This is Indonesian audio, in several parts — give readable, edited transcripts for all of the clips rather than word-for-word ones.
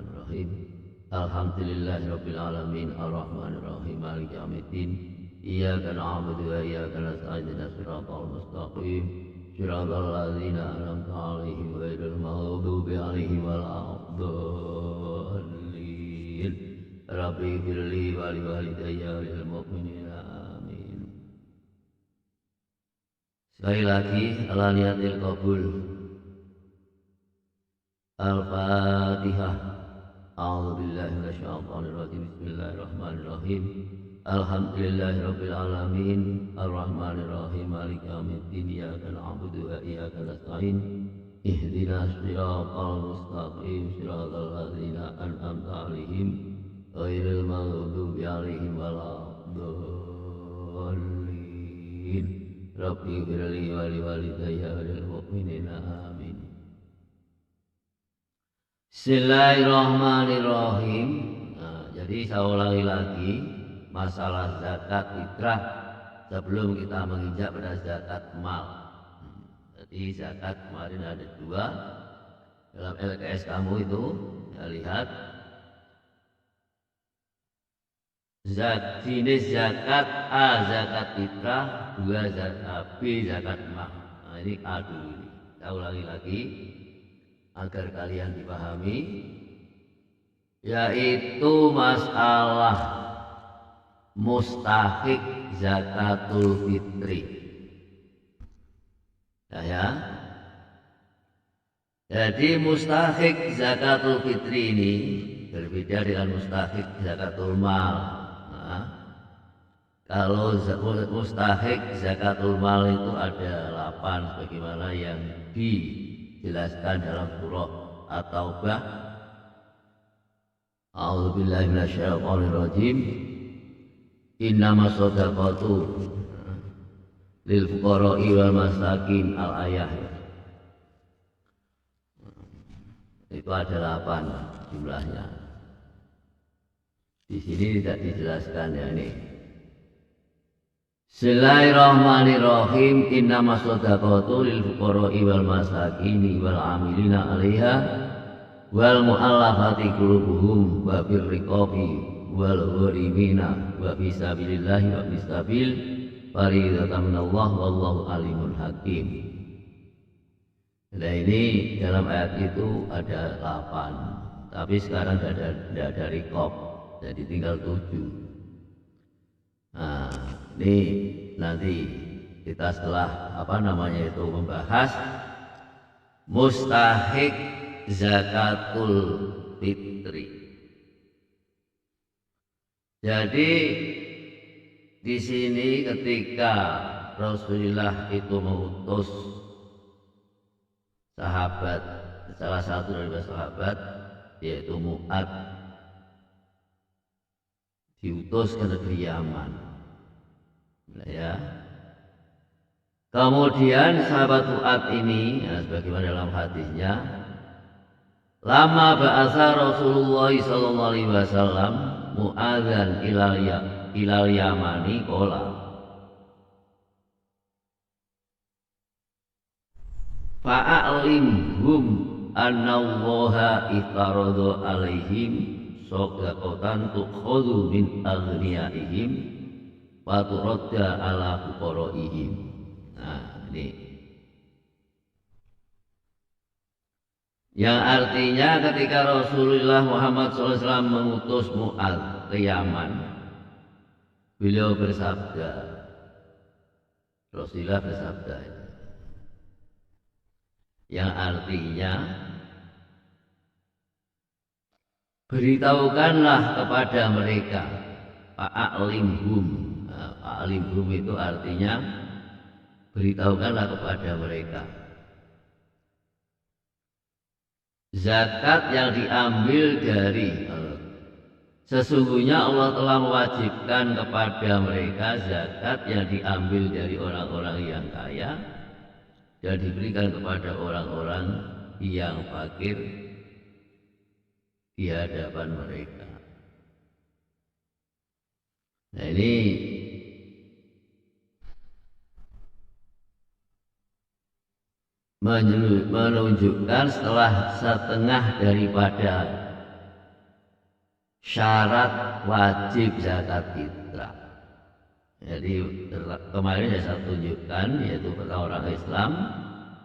Bismillahirrahmanirrahim. Alhamdulillahirabbil alamin arrahmanir rahim maliki yaumiddin. Iyyaka na'budu wa iyyaka nasta'in ihdinas siratal mustaqim. Siratal ladzina an'amta 'alaihim ghairil maghdubi 'alaihim waladdallin. Rabbi ighfirli wa li walidayya wa lil mu'minina amin. Sekali lagi ala niyatil qabul. Al-Fatihah. A'udzubillahi minasyaitonir rajim. Bismillahirrahmanirrahim. Alhamdulillahirabbil alamin arrahmanir rahim maliki yaumiddin. Iyyaka na'budu wa iyyaka nasta'in ihdinas siratal mustaqim siratal ladzina an'amta 'alaihim ghairil maghdubi 'alaihim waladdallin. Rabbi ighfirli wa li walidayya wa lil mu'minina amin. Bismillahirrahmanirrahim. Jadi saya ulangi lagi masalah zakat fitrah sebelum kita menginjak pada zakat mal. Jadi zakat kemarin ada dua dalam LKS kamu itu, ya lihat jenis zakat A zakat fitrah, dua zakat B zakat mal. Nah ini A dulu ini. Saya ulangi lagi agar kalian dipahami, yaitu masalah mustahik zakatul fitri. Ya. Jadi mustahik zakatul fitri ini berbeda dengan mustahik zakatul mal. Nah, kalau mustahik zakatul mal itu ada 8 sebagaimana yang dijelaskan dalam surah At-Taubah. A'udzubillahi minasyaitonir rajim. Innamas shadaqatu lil fuqara'i wal masakin al-ayah. Itu ada 8 jumlahnya. Di sini tidak dijelaskan ya ini. Bismillahirrahmanirrahim. Innamas shadaqatu lil fuqara'i wal masakin wal 'amilina 'alaiha wal mu'allafati qulubuhum wa fir riqabi wal gharimina wa fi sabilillahi wa fi sabil fariidatan minallah wallahu alimun hakim. Nah ini dalam ayat itu ada 8, tapi sekarang tidak ada riqab, jadi tinggal 7. Nah ini nanti kita setelah membahas mustahik zakatul fitri. Jadi di sini ketika Rasulullah itu mengutus sahabat, salah satu dari sahabat yaitu Mu'ad, diutus ke negeri Yaman. Nah, ya. Kemudian sahabat Mu'ad ini, sebagaimana dalam hadisnya, lama ba'atsa Rasulullah sallallahu alaihi wasallam Mu'adzan ilal Yamani qala fa'alimhum annallaha iftarada alaihim shadaqatan tukhadhu min aghniyaihim wa turadda ala fuqaraihim. Nah ini yang artinya ketika Rasulullah Muhammad SAW mengutus Mu'adz ke Yaman, beliau bersabda, Rasulullah bersabda, yang artinya beritahukanlah kepada mereka, fa'alimhum. Fa'alimhum itu artinya beritahukanlah kepada mereka zakat yang diambil dari sesungguhnya Allah telah mewajibkan kepada mereka zakat yang diambil dari orang-orang yang kaya dan diberikan kepada orang-orang yang fakir di hadapan mereka. Nah ini menunjukkan setelah setengah daripada syarat wajib zakat fitrah. Jadi kemarin saya tunjukkan, yaitu pertama orang Islam,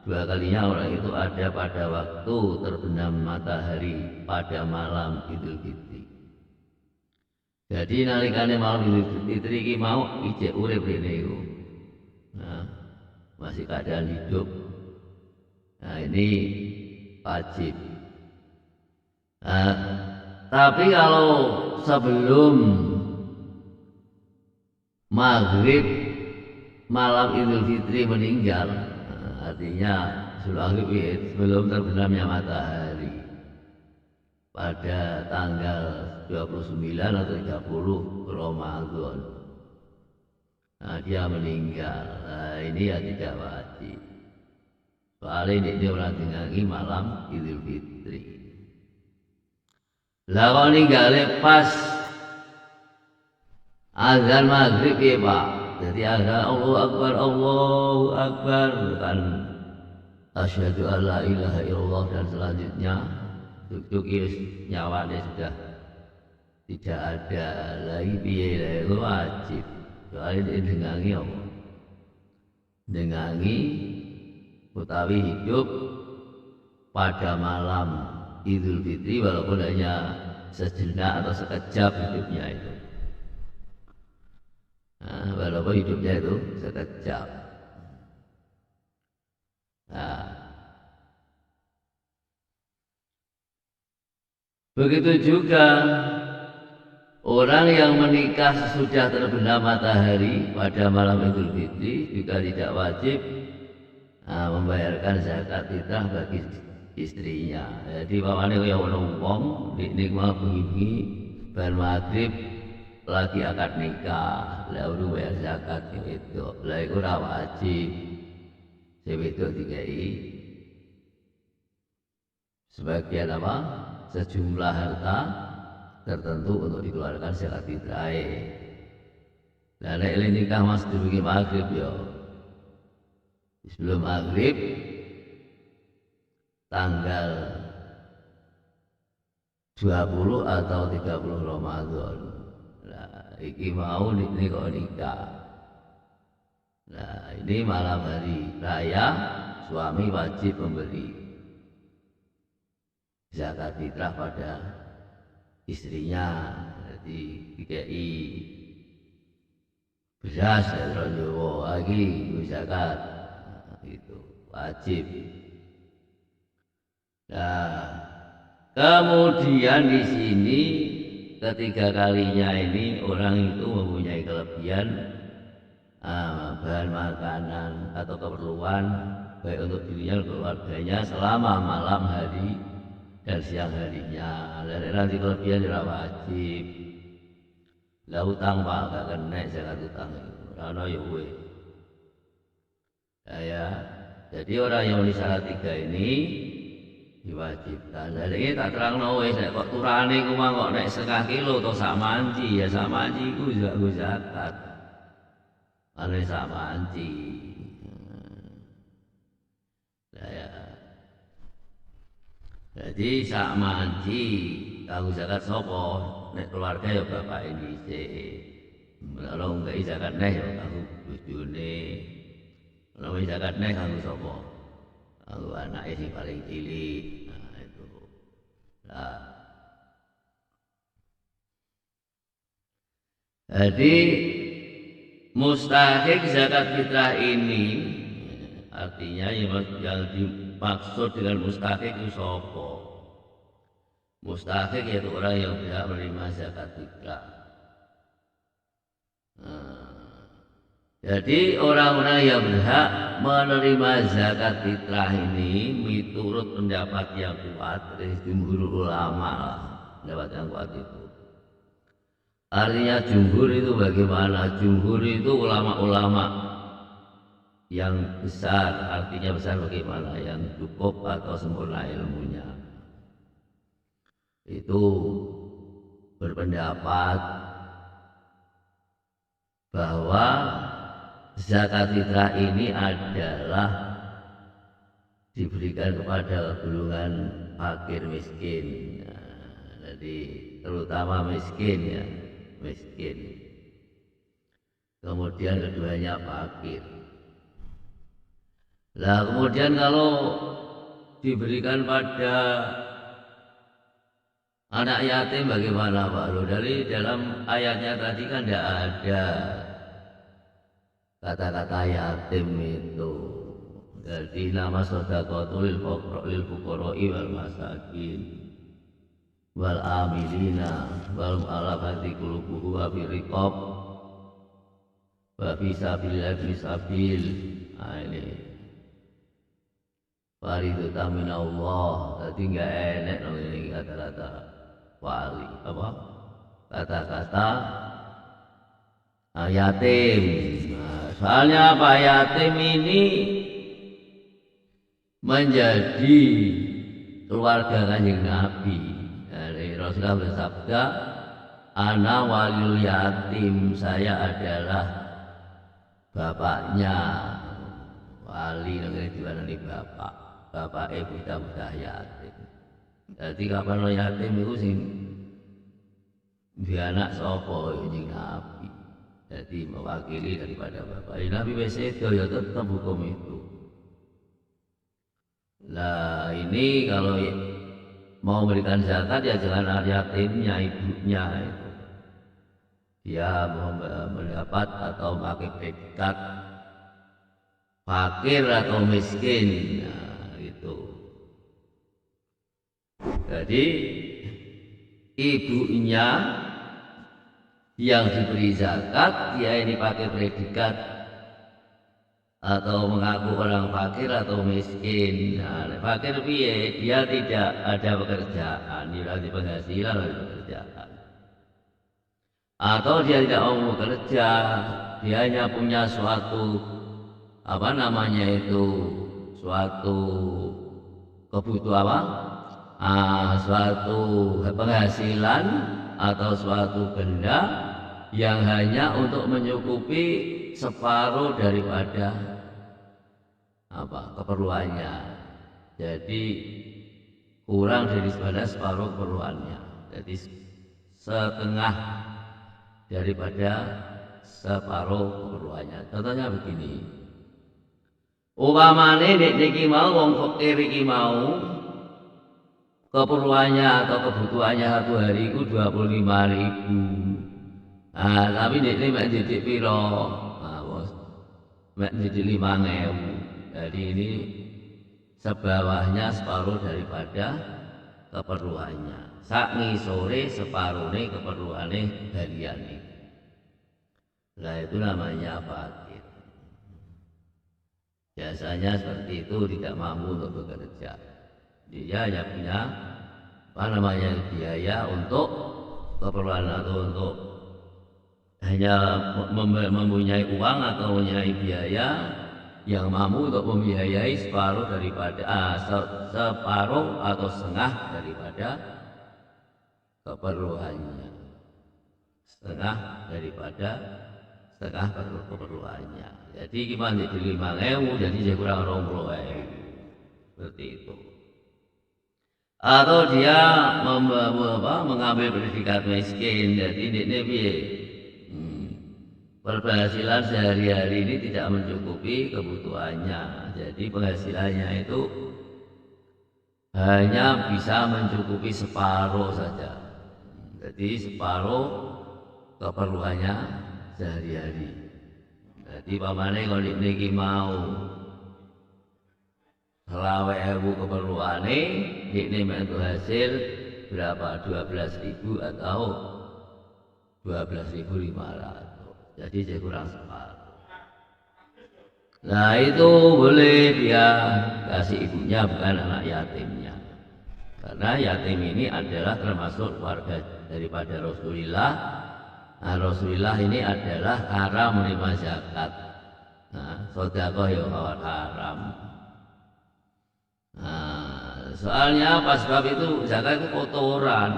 dua kalinya orang itu ada pada waktu terbenam matahari pada malam Idul Fitri. Jadi nalikane malam Idul Fitri iki mau ijek urip rene iku. Nah, masih keadaan hidup. Nah, ini wajib. Nah, tapi kalau sebelum maghrib malam Idul Fitri meninggal, artinya sebelum terbenamnya matahari pada tanggal 29 atau 30 Ramadan, nah dia meninggal. Nah, ini ya tidak wajib. Soalnya ini dia orang tinggali malam Idul Fitri. Lah kalau ninggalnya pas azan maghrib ya Pak. Jadi azan Allahu Akbar kan asyhadu alla ilaha illallah dan selanjutnya duduk nyawanya sudah tidak ada lagi piye itu wajib. Soalnya ini dengangi apa? Dengangi utawi hidup pada malam Idul Fitri walaupun hanya sejenak atau sekejap hidupnya itu. Nah, walaupun hidupnya itu sekejap. Nah, begitu juga orang yang menikah sesudah terbenam matahari pada malam Idul Fitri juga tidak wajib membayarkan zakat fitrah bagi istrinya. Jadi pamannya kaya wong ini mau bengi bar maghrib lagi akad nikah, lah udah bayar zakat itu, lah itu ora wajib. Itu dikai sebagian apa? Sejumlah harta tertentu untuk dikeluarkan zakat fitrah. Lah nek nikah mas dibagi maghrib ya. Sebelum maghrib tanggal 20 atau 30 Ramadan. Nah, iki mau ini kok nikah. Nah, ini malam hari raya suami wajib memberi zakat fitrah pada istrinya. Jadi dikai beras ya Jawa lagi zakat itu wajib. Nah, kemudian di sini ketiga kalinya ini orang itu mempunyai kelebihan bahan makanan atau keperluan baik untuk dirinya dan keluarganya selama malam hari dan siang harinya. Dan nanti kelebihan tidak wajib. Lah utang Pak gak kena zakat utang itu. Karena ya, jadi orang yang memenuhi syarat tiga ini diwajibkan. Jadi ini tak terang wis nek kok turane ku mah kok nek 1/2 kilo atau sak manci ya sak manci ku juga zakat. Ane sak manci. Ya. Jadi sak manci kanggo zakat sapa? Nek keluarga ya bapak ini sih. Kalau enggak zakat neh ya kanggo bojone. Kalau zakat neh kanggo sapa? Kanggo anake sing paling cilik. Nah itu. Nah. Jadi mustahik zakat fitrah ini artinya yang dimaksud dengan mustahik itu sapa? Mustahik yaitu orang yang berhak menerima zakat fitrah. Jadi orang-orang yang berhak menerima zakat fitrah ini miturut pendapat yang kuat dari jumhur ulama lah, pendapat yang kuat itu. Artinya jumhur itu bagaimana? Jumhur itu ulama-ulama yang besar, artinya besar bagaimana? Yang cukup atau sempurna ilmunya. Itu berpendapat bahwa zakat fitrah ini adalah diberikan kepada golongan fakir miskin. Nah, jadi terutama terutama miskin ya, miskin. Kemudian keduanya fakir. Lah kemudian kalau diberikan pada anak yatim bagaimana Pak? Loh, dari dalam ayatnya tadi kan tidak ada kata-kata yatim itu. Jadi nama sedaqatul lil fuqara'i wal masakin wal amilina wal mu'allafati qulubuhum wa fi riqab wa fi sabilillah fi sabil. Nah ini faridatan min Allah. Jadi enggak enak dong ini kata-kata wali apa? Kata-kata yatim. Nah, soalnya apa, yatim ini menjadi keluarga Kanjeng Nabi. Dari Rasulullah bersabda, ana waliyul yatim, saya adalah bapaknya. Wali negeri diwarnani bapak, bapak ibu budak yatim. Jadi kapan lo yatim itu sing dia anak sapa Kanjeng Nabi. Jadi mewakili daripada bapak. Nabi wis itu ya tetap hukum itu. Lah ini kalau mau memberikan zakat ya jangan anak yatimnya, ibunya itu. Dia mendapat atau pakai predikat fakir atau miskin, nah, gitu. Jadi ibunya yang diberi zakat, dia ini pakai predikat atau mengaku orang fakir atau miskin. Nah, fakir piye? Dia tidak ada pekerjaan, dia ada penghasilan dari pekerjaan. Atau dia tidak mau bekerja, dia hanya punya suatu apa namanya itu, suatu kebutuhan apa? Suatu penghasilan atau suatu benda yang hanya untuk mencukupi separuh daripada apa keperluannya. Jadi kurang dari separuh keperluannya. Jadi setengah daripada separuh keperluannya. Contohnya begini. Umpamane niki mau wong fakir iki mau keperluannya atau kebutuhannya satu hari itu 25.000. Nah, tapi ini mek didik piro? Nah, bos. Mek didik 5.000. Jadi ini sebawahnya separuh daripada keperluannya. Sak ngisore separuhnya keperluannya harian ini. Nah, itu namanya fakir. Biasanya seperti itu, tidak mampu untuk bekerja. Dia hanya punya apa namanya biaya untuk keperluan atau untuk hanya mempunyai uang atau mempunyai biaya yang mampu untuk membiayai separuh daripada separuh atau setengah daripada keperluannya, setengah keperluannya. Jadi gimana jadi 5.000, jadi saya kurang 20.000 seperti itu. Atau dia mengambil predikat miskin, jadi ini piye? Penghasilan sehari-hari ini tidak mencukupi kebutuhannya. Jadi penghasilannya itu hanya bisa mencukupi separuh saja. Jadi separuh keperluannya sehari-hari. Jadi pamane kalau niki mau 20.000 keperluane, ini menentu hasil berapa? 12.000 atau 12.500. Jadi saya kurang separuh. Nah itu boleh dia kasih ibunya, bukan anak yatimnya. Karena yatim ini adalah termasuk keluarga daripada Rasulullah. Nah, Rasulullah ini adalah haram menerima zakat. Nah, sedekah ya haram. Nah, soalnya pas sebab itu zakat itu kotoran.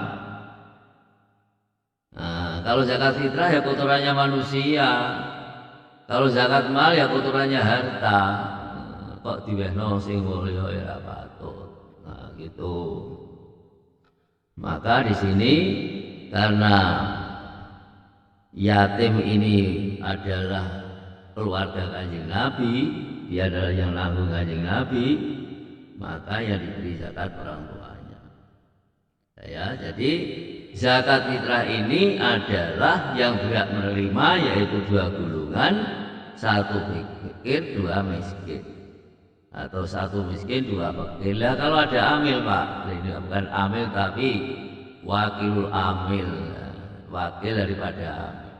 Nah, kalau zakat fitrah ya kotorannya manusia. Kalau zakat mal ya kotorannya harta. Kok diwehno sing mulya ya patut. Nah, gitu. Maka di sini karena yatim ini adalah keluarga Kanjeng Nabi, dia adalah yang nanggung Kanjeng Nabi, maka yang diberi zakat orang tuanya. Ya, jadi zakat fitrah ini adalah yang berhak menerima yaitu dua golongan, satu fakir, dua miskin, atau satu miskin, dua fakir. Lah kalau ada amil Pak, ini bukan amil tapi wakilul amil, wakil daripada amil.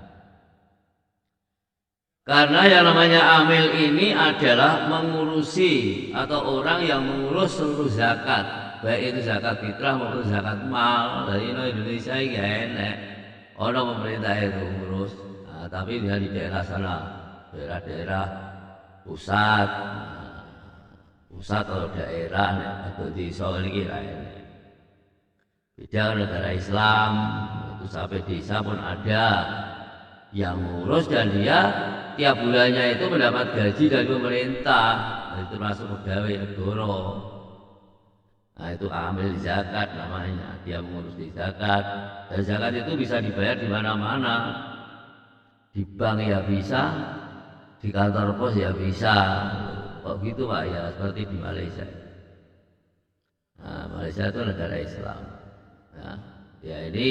Karena yang namanya amil ini adalah mengurusi atau orang yang mengurus seluruh zakat, baik itu zakat fitrah maupun zakat mal. Dari Indonesia ini enak, orang pemerintah itu ngurus, tapi dia di daerah sana, daerah-daerah pusat, pusat atau daerah atau di Solo ini enak. Beda negara Islam, itu sampai desa pun ada yang ngurus dan dia tiap bulannya itu mendapat gaji dari pemerintah, itu termasuk pegawai negara. Nah itu amil zakat namanya, dia mengurus di zakat. Dan zakat itu bisa dibayar di mana-mana, di bank ya bisa, di kantor pos ya bisa. Kok gitu Pak ya, seperti di Malaysia. Nah, Malaysia itu negara Islam. Nah, ya ini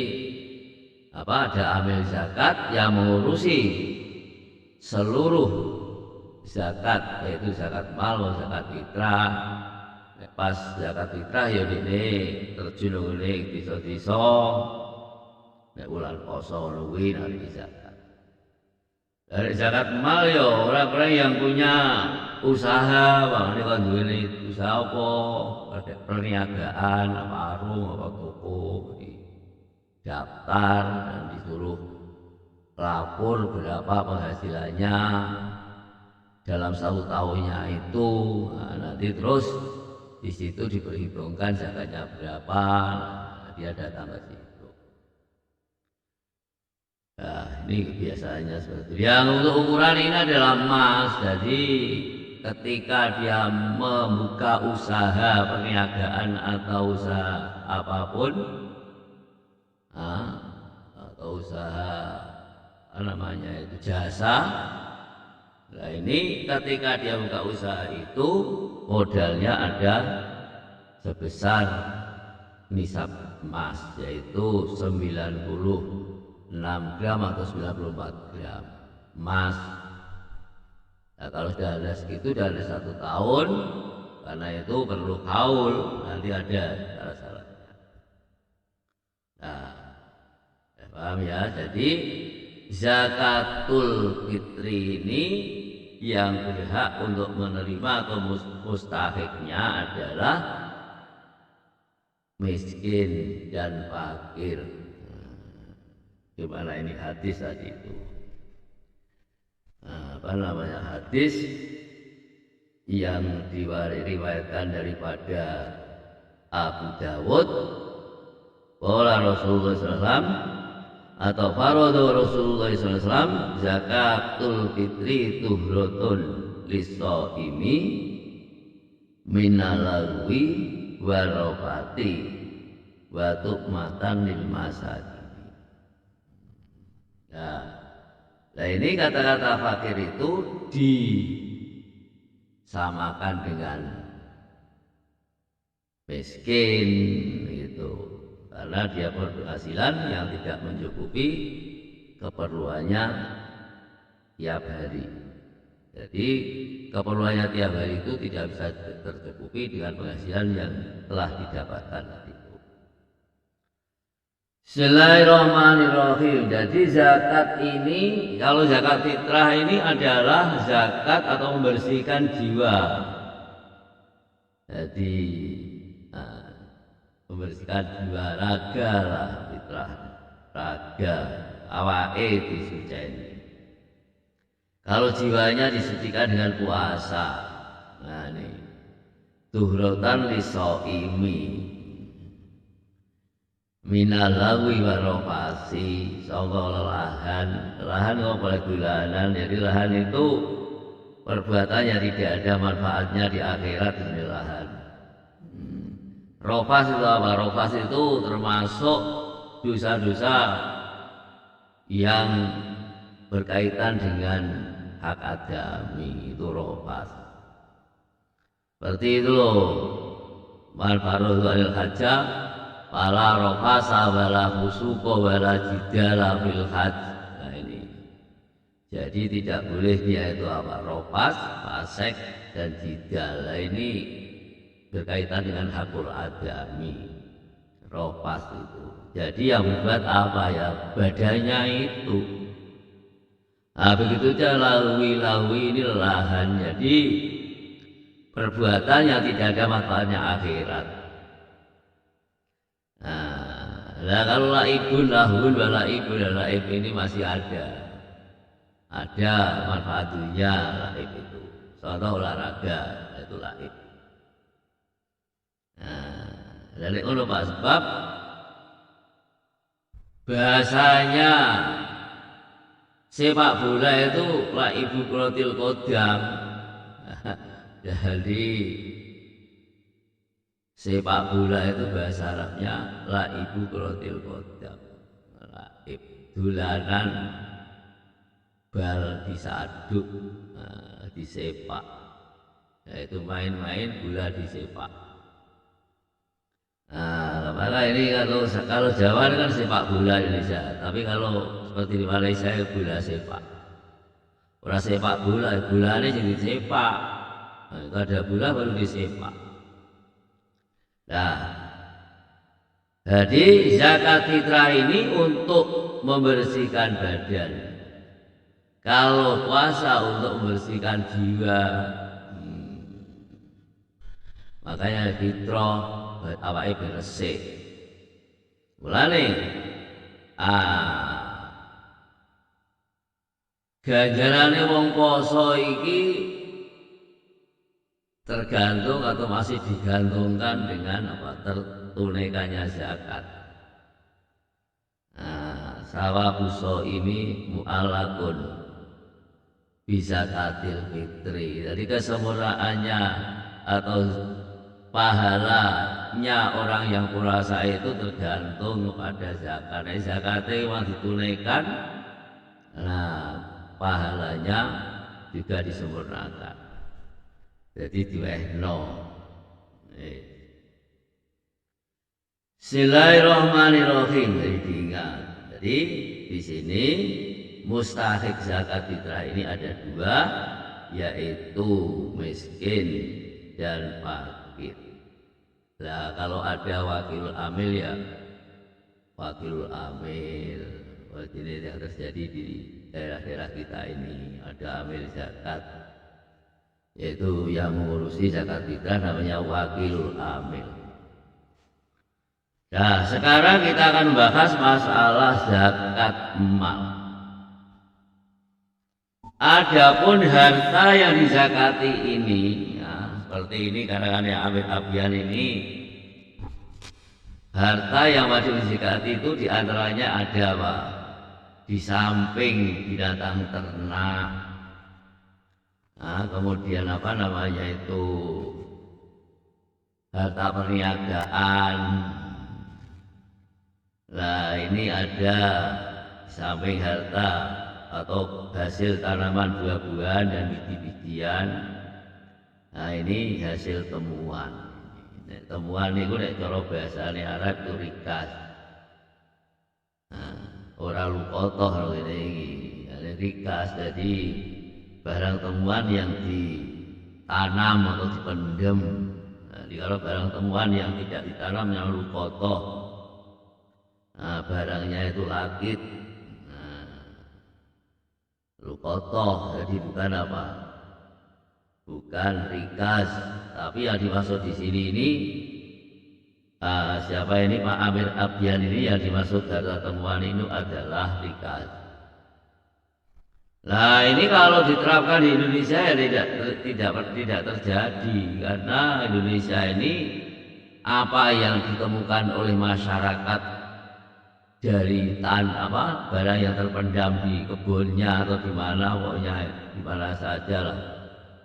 ada amil zakat yang mengurusi seluruh zakat, yaitu zakat mal, zakat fitrah. Pas zakat fitrah ya ini terjun ning desa-desa, nek bulan poso luwi nari zakat. Dari zakat mal ya orang-orang yang punya usaha, bang ini kan duwe usaha apa, ada perniagaan, apa warung, apa toko, daftar dan disuruh lapor berapa penghasilannya dalam 1 tahunnya itu. Nah, nanti terus di situ diperhitungkan zakatnya berapa, nah, dia datang ke situ. Nah, ini kebiasaannya seperti itu. Yang untuk ukuran ini adalah emas. Jadi ketika dia membuka usaha perniagaan atau usaha apapun, atau usaha namanya itu jasa. Nah ini ketika dia buka usaha itu modalnya ada sebesar nisab emas, yaitu 96 gram atau 94 gram emas. Nah kalau sudah ada segitu, sudah ada 1 tahun, karena itu perlu kaul, nanti ada syarat-syaratnya. Nah, paham ya? Jadi zakatul fitri ini yang berhak untuk menerima atau mustahiknya adalah miskin dan fakir. Gimana ini hadis tadi itu? Apa namanya hadis yang diriwayatkan daripada Abu Dawud, qala Rasulullah SAW atau faradu Rasulullah SAW, zakatul fitri tuhratun lis-shaimi minalagwi warofati wa tu'matan lil masakin. Nah ini kata-kata fakir itu disamakan dengan miskin gitu, karena dia berpenghasilan yang tidak mencukupi keperluannya tiap hari. Jadi keperluannya tiap hari itu tidak bisa tercukupi dengan penghasilan yang telah didapatkan itu. Bismillahirrahmanirrahim. Jadi zakat ini, kalau zakat fitrah ini adalah zakat atau membersihkan jiwa. Jadi membersihkan jiwa, raga lah fitrah, raga awake disuceni. Kalau jiwanya disucikan dengan puasa, nah ini tuhrotan lis-shaimi minalagwi warofasi, sangka lelahan kok boleh gulanan. Jadi lahan itu perbuatan yang tidak ada manfaatnya di akhirat, ini lahan. Rofas itu apa? Rofas itu termasuk dosa-dosa yang berkaitan dengan hak adami itu rofas. Seperti itu loh, man faradu alil hajja fala rofasa wala fusuqa wala jidala fil hajj. Nah ini, jadi tidak boleh dia itu apa, rofas, fasek dan jidal. Nah ini berkaitan dengan hakul adami, rofas itu. Jadi yang membuat apa ya, badannya itu. Nah begitu aja lalui ini lahan. Jadi perbuatan yang tidak ada manfaatnya akhirat. Nah kalau laibun lahun walaibun dan laib ini masih ada manfaat dunia laib itu. Contoh olahraga itu laib. Nah dari itu Pak, sebab bahasanya sepak bola itu laibu krotil kodam. Jadi sepak bola itu bahasa Arabnya laibu krotil kodam. Laib dolanan bal disaduk, disepak, yaitu main-main bola disepak. Nah, maka ini kalau Jawa kan sepak bola Indonesia, tapi kalau seperti di Malaysia bola sepak. Orang sepak bola, bolanya jadi sepak. Nah, itu ada bola baru disepak. Nah, jadi zakat fitrah ini untuk membersihkan badan. Kalau puasa untuk membersihkan jiwa. Makanya fitrah awake bersih. Mulane ganjarane wong poso iki tergantung atau masih digantungkan dengan apa, tertunaikannya zakat. Sawabu ini mu'allakun bisa katil fitri. Jadi kesempurnaannya atau pahalanya orang yang puasa itu tergantung pada zakat. Nah, zakatnya memang ditunaikan, nah pahalanya juga disempurnakan. Jadi diwehno. Bismillahirrahmanirrahim. Jadi diingat. Jadi di sini mustahik zakat fitrah ini ada dua, yaitu miskin dan fakir. Nah kalau ada wakil amil ya wakil amil. Ini yang terjadi di daerah-daerah kita ini, ada amil zakat, yaitu yang mengurusi zakat fitrah namanya wakil amil. Nah sekarang kita akan membahas masalah zakat mal. Adapun harta yang dizakati ini, ya, seperti ini kadang-kadang yang ambil abian ini, harta yang wajib dizakati itu diantaranya ada apa? Di samping binatang ternak, nah, kemudian apa namanya itu harta perniagaan. Nah ini ada di samping harta atau hasil tanaman buah-buahan dan biji-bijian. Nah ini hasil temuan. Temuan itu nek cara bahasane Arab itu rikas. Nah, ora lukotoh ini. Rikas jadi barang temuan yang ditanam atau dipendem. Nah, kalau barang temuan yang tidak ditanam yang lukotoh, nah, barangnya itu lakit. Lukotoh, jadi bukan apa? Bukan rikas, tapi yang dimaksud di sini ini siapa ini Pak Amir Abdian ini yang dimaksud harta temuan itu adalah rikas. Nah ini kalau diterapkan di Indonesia ya tidak terjadi, karena Indonesia ini apa yang ditemukan oleh masyarakat dari barang yang terpendam di kebunnya atau di mana, pokoknya di mana saja lah,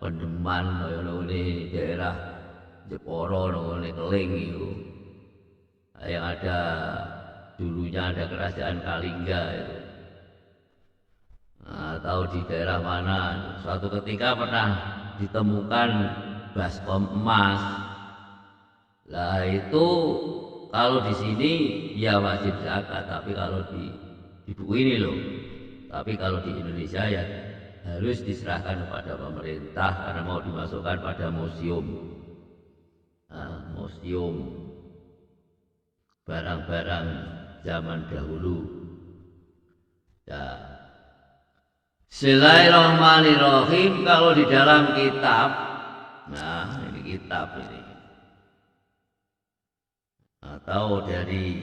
pendeman di daerah Jeporo, di Keling itu yang ada dulunya ada kerajaan Kalingga itu. Atau di daerah mana suatu ketika pernah ditemukan baskom emas. Lah itu kalau di sini ya wajib zakat, tapi kalau di buku ini loh, tapi kalau di Indonesia ya harus diserahkan kepada pemerintah karena mau dimasukkan pada museum. Museum barang-barang zaman dahulu. Ya. Bismillahirrahmanirrahim. Kalau di dalam kitab, nah ini kitab ini, atau dari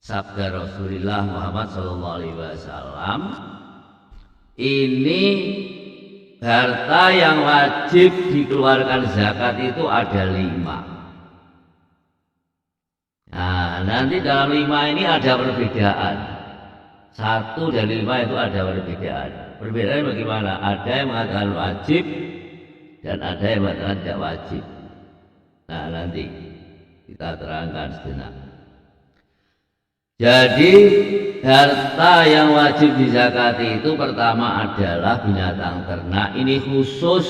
sabda Rasulullah Muhammad SAW, ini harta yang wajib dikeluarkan zakat itu ada 5. Nah, nanti dalam 5 ini ada perbedaan. 1 dari 5 itu ada perbedaan. Perbedaannya bagaimana? Ada yang mengatakan wajib dan ada yang mengatakan tidak wajib. Nah, nanti kita terangkan sejenak. Jadi harta yang wajib dizakati itu pertama adalah binatang ternak. Ini khusus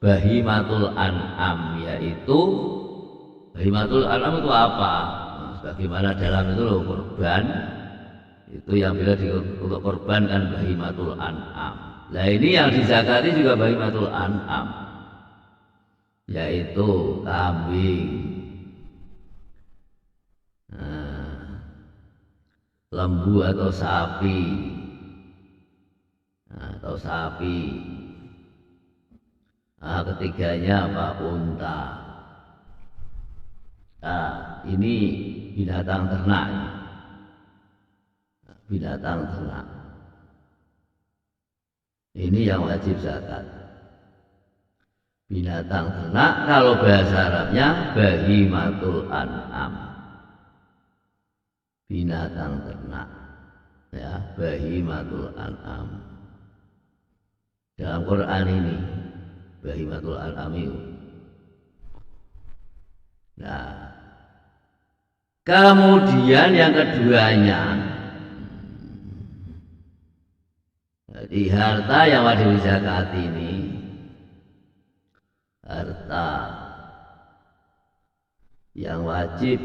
bahimatul an'am, yaitu bahimatul an'am itu apa? Nah, sebagaimana dalam itu loh kurban. Itu yang bila untuk korban kan bahimatul an'am. Nah ini yang dizakati juga bahimatul an'am, yaitu kambing, lembu atau sapi, ketiganya apa? Unta. Nah ini binatang ternak. Binatang ternak ini yang wajib zakat. Binatang ternak kalau bahasa Arabnya bahimatul an'am, binatang ternak ya, bahimatul an'am. Dalam Quran ini bahimatul an'am itu. Nah kemudian yang keduanya, jadi harta yang wajib dizakat ini harta yang wajib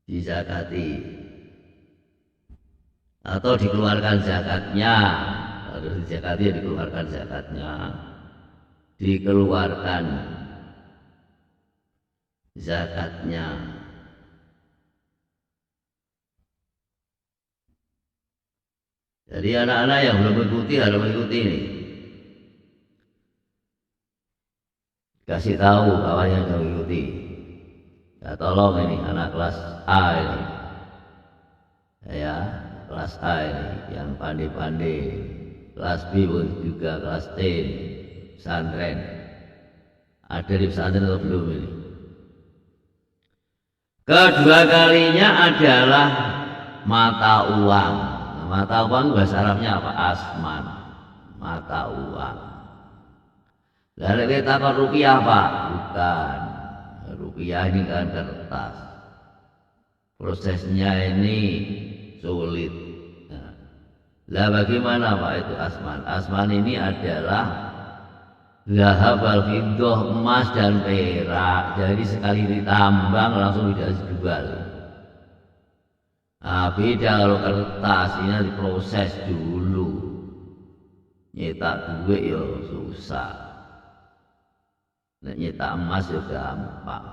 dizakati atau dikeluarkan zakatnya, harus dizakati ya, dikeluarkan zakatnya, dikeluarkan zakatnya. Jadi anak-anak yang belum mengikuti harus mengikuti ini. Kasih tahu kawan yang belum mengikuti. Ya tolong ini anak kelas A ini. Ya, kelas A ini yang pandai-pandai. Kelas B pun juga, kelas C, pesantren. Ada di pesantren atau belum ini? Kedua kalinya adalah mata uang. Mata uang bahasa Arabnya apa? Asman. Mata uang. Lalu kita kan rupiah apa? Bukan. Rupiah ini kan kertas. Prosesnya ini sulit. Lah bagaimana Pak itu asman? Asman ini adalah zahab al-fiddah, emas dan perak. Jadi sekali ditambang langsung tidak dijual. Nah, beda kalau kertas ini diproses dulu. Nyetak duit ya susah. Nek nyetak emas ya gampang.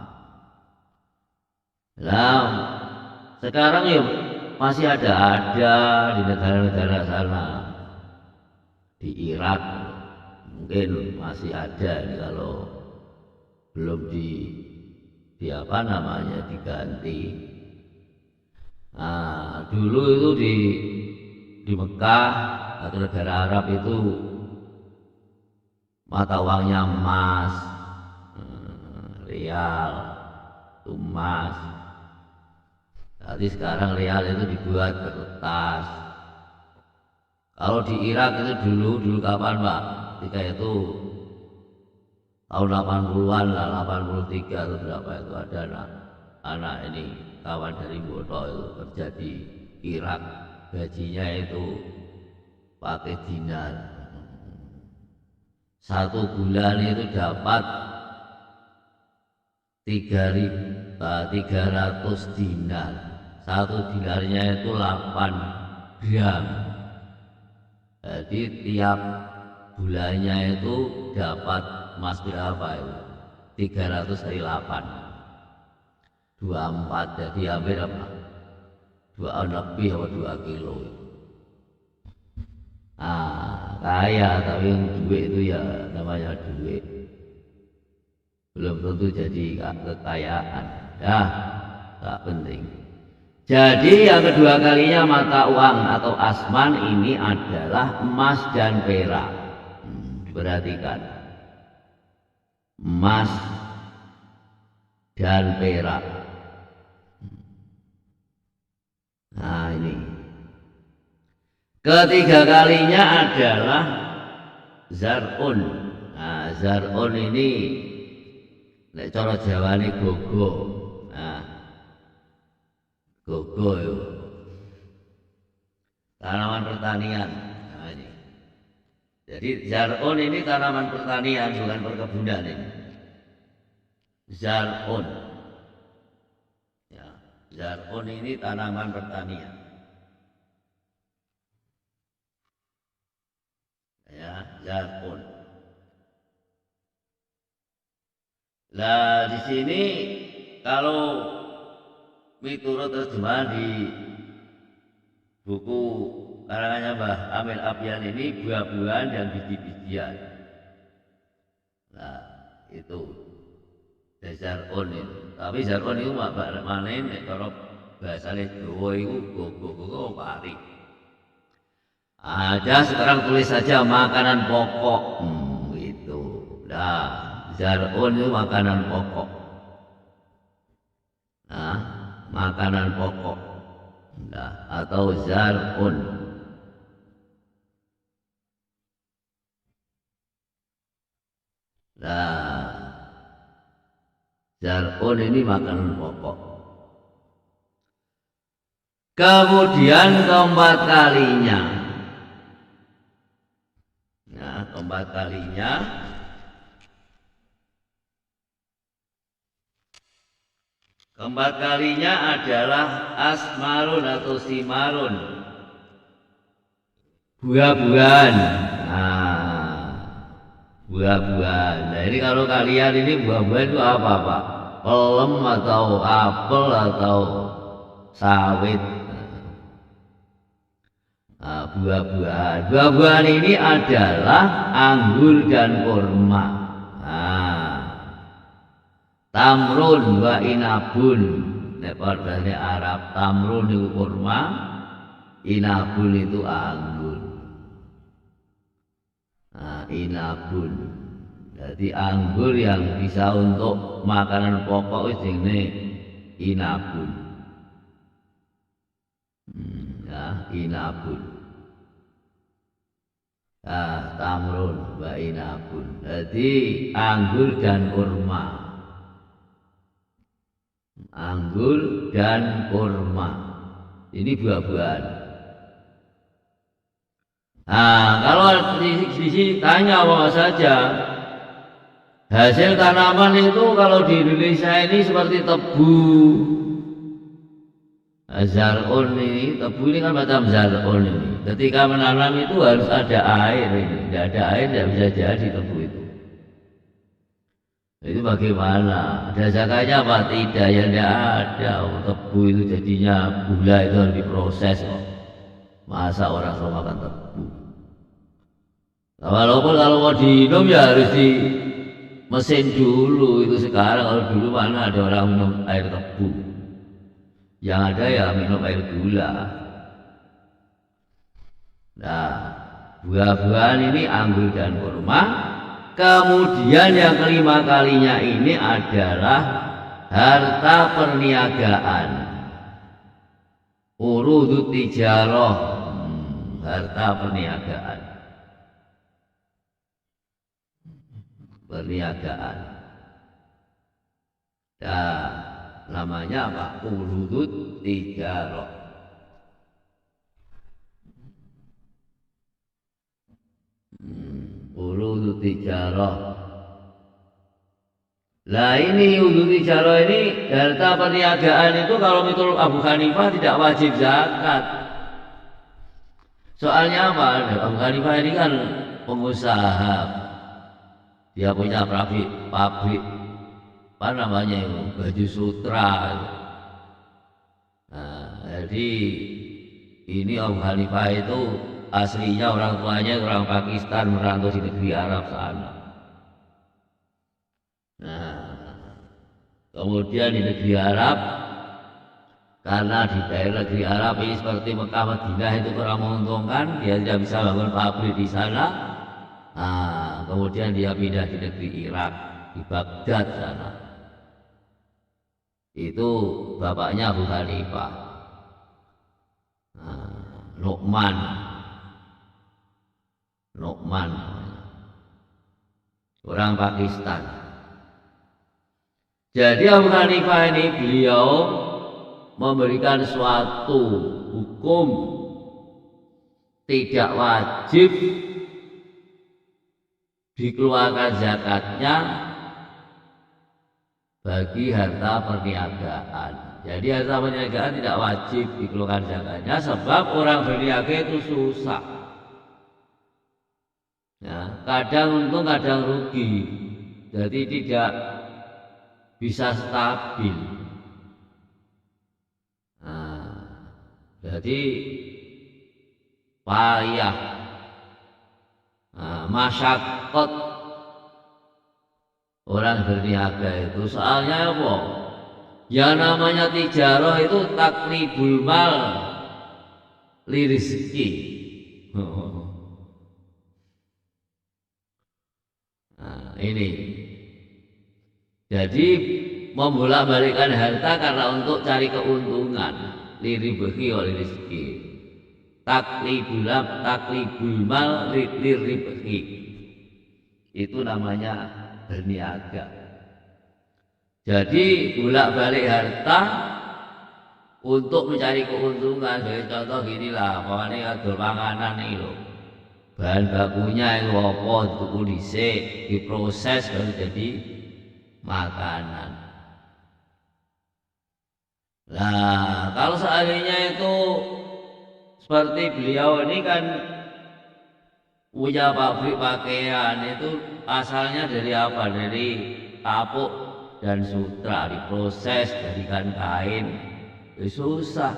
Nah, sekarang ya masih ada di negara-negara sana. Di Irak mungkin masih ada nih, kalau belum di apa namanya diganti. Nah, dulu itu di Mekah atau negara Arab itu mata uangnya emas, rial, emas. Jadi sekarang rial itu dibuat kertas. Kalau di Irak itu dulu kapan Pak? Ketika itu tahun 80-an lah, 83 atau berapa itu ada anak ini kawan dari Bono itu kerja di Irak, gajinya itu pakai dinar. 1 bulan itu dapat 300 dinar. 1 dinarnya itu 8 gram. Jadi tiap bulannya itu dapat emas berapa itu? 300 kali 8 24, jadi hampir apa? 2 lebih atau 2 kilo. Kaya, tapi yang duit itu ya namanya duit, belum tentu jadi kekayaan. Tak penting. Jadi yang kedua kalinya mata uang atau asman ini adalah emas dan perak. Perhatikan, emas dan perak. Nah ini ketiga kalinya adalah zar'un. Nah zar'un ini nek cara Jawane gogo. Nah gogo itu tanaman pertanian. Nah, ini. Jadi zar'un ini tanaman pertanian, bukan perkebunan ini. Zar'un. Ya, zar'un ini tanaman pertanian. Ya, zar'un. Nah, di sini kalau miturut terjemahan di buku karangannya Mbah Amil Abyan ini buah-buahan dan biji-bijian. Nah, itu zar'un itu. Tapi zar'un itu mana nek cara bahasane Jawa itu gogo pari. Ada sekarang tulis saja makanan pokok. Itu. Nah, zar'un itu makanan pokok. Nah, makanan pokok. Nah, atau zar'un. Nah, zar'un ini makanan pokok. Kemudian keempat kalinya. Nah, keempat kalinya adalah asmarun atau simarun, buah-buahan. Nah, buah-buahan. Nah ini kalau kalian ini buah-buahan itu apa Pak? Pelem atau apel atau sawit. Nah, buah-buahan. Buah-buahan ini adalah anggur dan kurma. Nah, tamrun wa inabun. Nek bahasa Arab tamrun itu kurma, inabun itu anggur. Nah, inabun. Jadi anggur yang bisa untuk makanan pokok itu jenenge inabun. Ya, inabun. Nah, tamrun wa inabun. Jadi anggur dan kurma. Anggur dan kurma. Ini buah-buahan. Nah, kalau di sini tanya apa saja. Hasil tanaman itu kalau di Indonesia ini seperti tebu. Zar'un ini, tebu ini kan macam zar'un ini. Ketika menanam itu harus ada air ini. Tidak ada air tidak bisa jadi tebu itu. Itu bagaimana? Ada zakatnya apa tidak? Ya tidak ada. Tebu itu jadinya gula itu harus diproses. Masa orang selalu makan tebu? Nah, walaupun kalau mau diminum ya harus di mesin dulu. Itu sekarang kalau dulu mana ada orang minum air tebu? Yang ada ya minum air gula. Nah, buah-buahan ini anggur dan kurma. Kemudian yang kelima kalinya ini adalah harta perniagaan. Urudut tijarah, harta perniagaan. perniagaan. Nah, namanya apa? Urudut tijarah. Urudut tijarah. Lah ini urudut tijarah ini harta perniagaan itu kalau menurut Abu Hanifah tidak wajib zakat. Soalnya apa? Abu Hanifah ini kan pengusaha. Dia punya pabrik apa namanya itu, baju sutra. Nah, jadi ini Abu Hanifah itu aslinya orang tuanya orang Pakistan merantau di negeri Arab sana. Nah, kemudian di negeri Arab, karena di daerah negeri Arab ini seperti Mekah Madinah itu kurang menguntungkan, dia tidak bisa bangun pabrik di sana. Nah, kemudian dia pindah di negeri Irak, di Baghdad sana. Itu bapaknya Abu Hanifah, Nu'man, orang Pakistan. Jadi Abu Hanifah ini beliau memberikan suatu hukum tidak wajib dikeluarkan zakatnya bagi harta perniagaan. Jadi harta perniagaan tidak wajib dikeluarkan zakatnya sebab orang berniaga itu susah. Ya, kadang untung kadang rugi. Jadi tidak bisa stabil. Nah, jadi payah, masyaqqat orang berniaga itu. Soalnya apa? Ya namanya tijarah itu taklibul mal li rizki. Nah, ini. Jadi membolak-balikkan harta karena untuk cari keuntungan, liribhi oleh rezeki. Taklibul mal liribhi. Itu namanya berniaga. Jadi bolak-balik harta untuk mencari keuntungan. Jadi contoh ginilah, pokoknya adol panganan nih loh. Bahan bakunya itu apa? Tuku dhisik, diproses baru jadi makanan. Nah, kalau seandainya itu seperti beliau ini kan punya pabrik pakaian, itu asalnya dari apa? Dari kapuk dan sutra, diproses jadikan kain. Susah.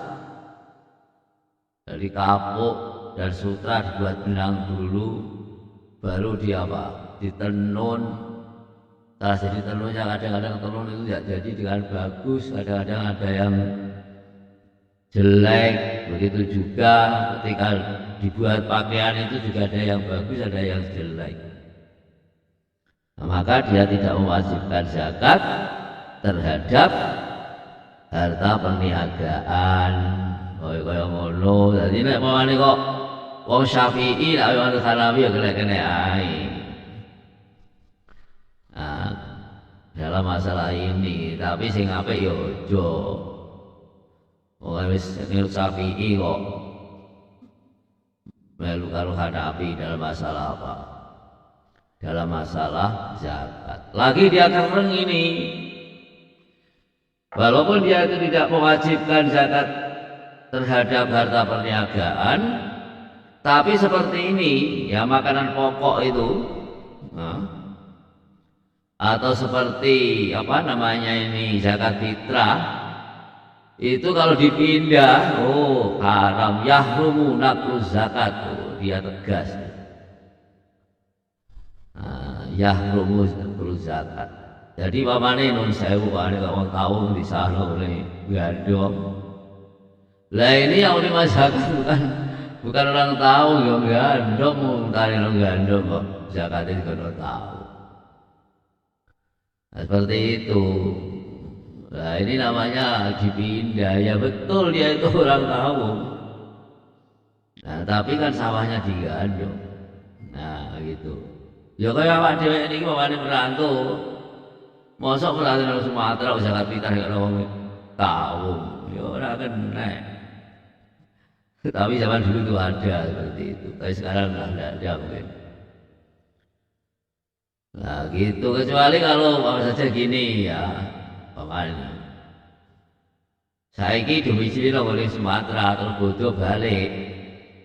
Dari kapuk dan sutra dibuat benang dulu, baru dia apa? Ditenun. Setelah jadi tenunnya kadang-kadang tenun itu tidak jadi dengan bagus, kadang-kadang ada yang jelek. Begitu juga ketika dibuat pakaian itu juga ada yang bagus, ada yang jelek. Nah, maka dia tidak mewajibkan zakat terhadap harta perniagaan. Kaya ngono. Dadi nek pamane kok wong Syafi'i nek wong Hanafi ya kena ae. Nah, dalam masalah ini, tapi sing apik ya aja. Wong wis nurut Syafi'i kok melu karo Hanafi dalam masalah apa? Dalam masalah zakat. Lagi dia kereng ini. Walaupun dia itu tidak mewajibkan zakat terhadap harta perniagaan, tapi seperti ini, ya makanan pokok itu, atau seperti apa namanya ini zakat fitrah, itu kalau dipindah, haram, yahrumu nakluz zakat, dia tegas. Yahrumu nakluz zakat. Jadi pamane nun sewu ane kok wong tahu di sana oleh gandum. Lah ini yang oleh masyarakat bukan orang tahu ya gandum, tari orang gandum kok zakatnya juga tahu. Nah, seperti itu. Nah ini namanya dipindah, ya betul dia itu orang tahu. Nah tapi kan sawahnya digandum. Nah gitu. Ya kaya awak dhewe niki pamane merantau. Mosok merantau nang Sumatera wis zakat fitrah karo wong tahu. Ya ora kena. Tapi zaman dulu itu ada seperti itu. Tapi sekarang enggak ada mungkin. Nah gitu, kecuali kalau apa saja gini ya, paman. Saiki domisili nang Sumatera terus bodoh balik.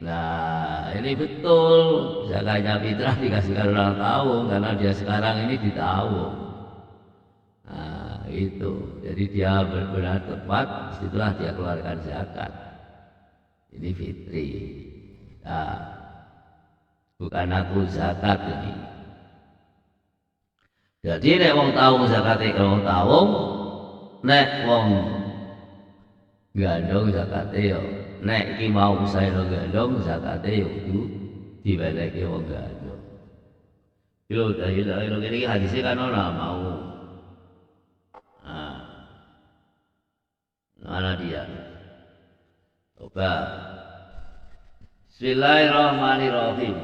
Nah ini betul zakatnya fitrah dikasihkan orang Tawung karena dia sekarang ini di Tawung. Nah itu, jadi dia benar-benar tepat, disitulah dia keluarkan zakat. Ini fitri. Nah, bukan aku zakat ini. Jadi nek wong Tawung zakate wong Tawung, nek wong gandong zakate yo, nek iki mau usaha gandong zakate yo kudu diweleke wong gandong. Yo dari iki hadise kan ora mau. Nah, mana dia? Coba. Bismillahirrahmanirrahim.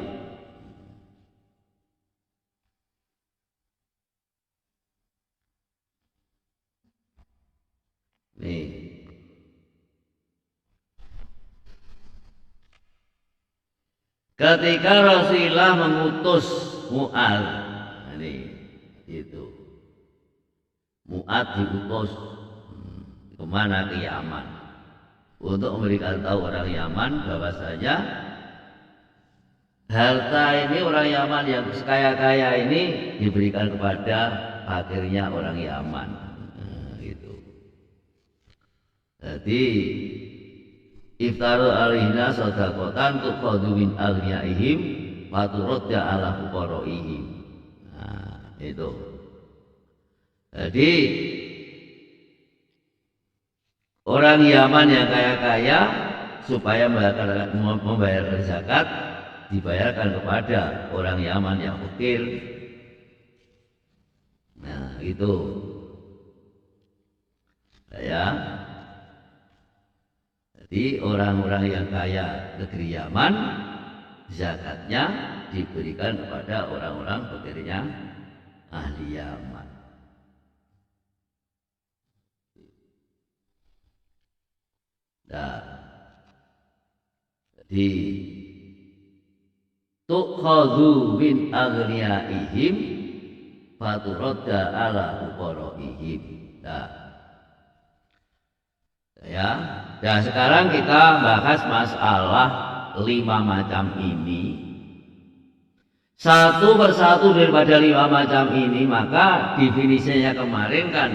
Nih. Ketika Rasulullah mengutus Mu'ad, ini itu Mu'ad diutus kemana? Ke Yaman untuk memberikan tahu orang Yaman bahwasanya harta ini orang Yaman yang kaya-kaya ini diberikan kepada fakirnya orang Yaman. Gitu. Jadi iftaru alihna sodakotan tuqadu min agniyaihim faturodda ala fuqaraihim. Nah itu. Jadi orang Yaman yang kaya-kaya supaya membayar zakat dibayarkan kepada orang Yaman yang fakir. Nah itu ya. Jadi orang-orang yang kaya negeri Yaman zakatnya diberikan kepada orang-orang fakirnya ahli Yaman. Nah, jadi tukhadhu min aghniyaihim faturadda ala fuqaraihim. Nah, ya. Nah sekarang kita bahas masalah 5 macam ini. Satu persatu daripada 5 macam ini, maka definisinya kemarin kan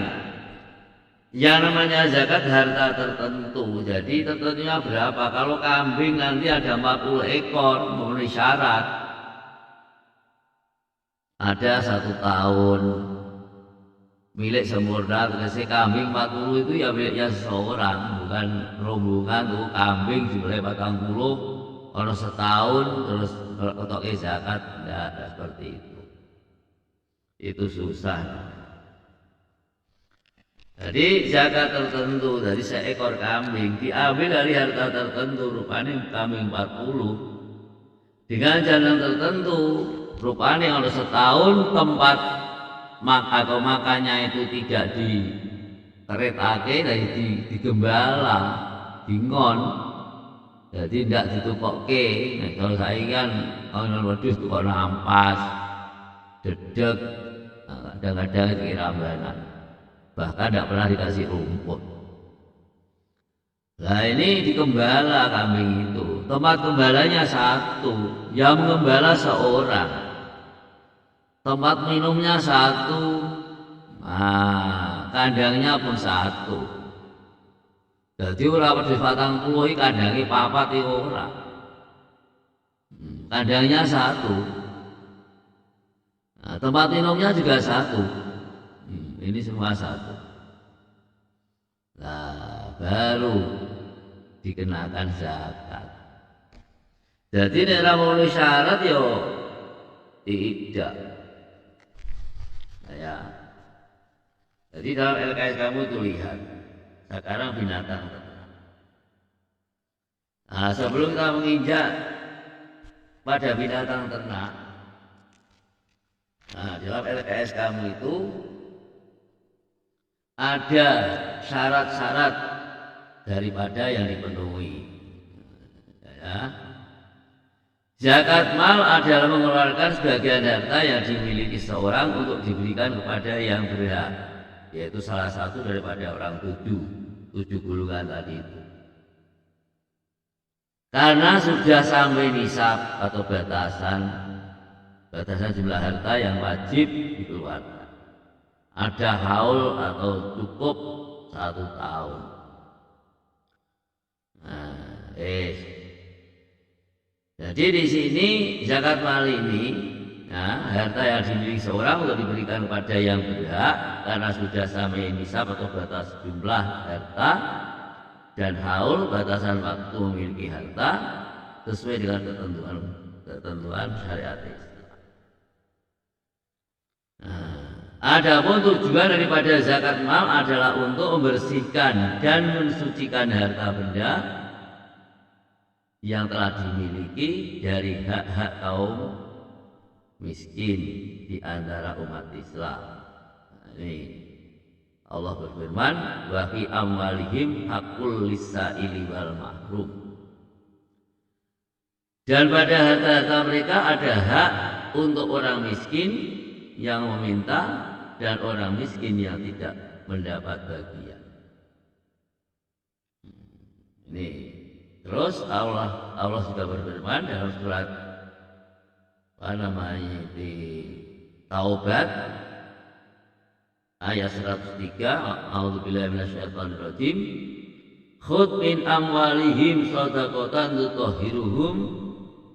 yang namanya zakat harta tertentu. Jadi tentunya berapa? Kalau kambing nanti ada 40 ekor memenuhi syarat. Ada 1 tahun milik sempurna, tegese kambing 40 itu ya miliknya seseorang, bukan rombongan tuh kambing jumlahnya 40 ono setahun terus kotoke zakat. Enggak seperti itu. Itu susah. Jadi zakat tertentu dari seekor kambing diambil dari harta tertentu, rupanya kambing 40 dengan jangan tertentu, rupanya ono setahun tempat atau makannya itu tidak dikeretake, digembala, dingon, jadi tidak ditukokke. Nah, kalau saya kan kalau wedhus tukok nampas, dedek, kadang-kadang dirambanan, bahkan tidak pernah dikasih rumput. Nah ini digembala kambing itu, tempat gembalanya 1, yang menggembala seorang. Tempat minumnya 1, nah, kandangnya pun 1. Jadi ora wedhus 40 kandangnya 4 iki ora. Kandangnya 1. Nah, tempat minumnya juga 1. Ini semua 1. Nah, baru dikenakan zakat. Jadi nek ora memenuhi syarat yo tidak. Ya. Jadi dalam LKS kamu tuh lihat sekarang binatang ternak. Nah, sebelum kita menginjak pada binatang ternak, Nah, dalam LKS kamu itu ada syarat-syarat daripada yang dipenuhi. Ya. Zakat mal adalah mengeluarkan sebagian harta yang dimiliki seorang untuk diberikan kepada yang berhak, yaitu salah satu daripada orang tujuh golongan tadi itu. Karena sudah sampai nisab atau batasan jumlah harta yang wajib dikeluarkan. Ada haul atau cukup 1 tahun. Nah, jadi di sini zakat mal ini, nah, harta yang dimiliki seorang untuk diberikan kepada yang berhak karena sudah sampai nisab atau batas jumlah harta dan haul batasan waktu memiliki harta sesuai dengan ketentuan syariat Islam. Nah, adapun tujuan daripada zakat mal adalah untuk membersihkan dan mensucikan harta benda yang telah dimiliki dari hak-hak kaum miskin di antara umat Islam. Nah, ini Allah berfirman, wa fi amwalihim haqqul lis-sa'ili wal mahrum. Dan pada harta-harta mereka ada hak untuk orang miskin yang meminta dan orang miskin yang tidak mendapat bagian. Ini terus Allah juga berfirman dalam surat di Taubat ayat 103, a'udzubillahi minasyaitonir rajim, khudh min amwalihim shadaqatan tutahhiruhum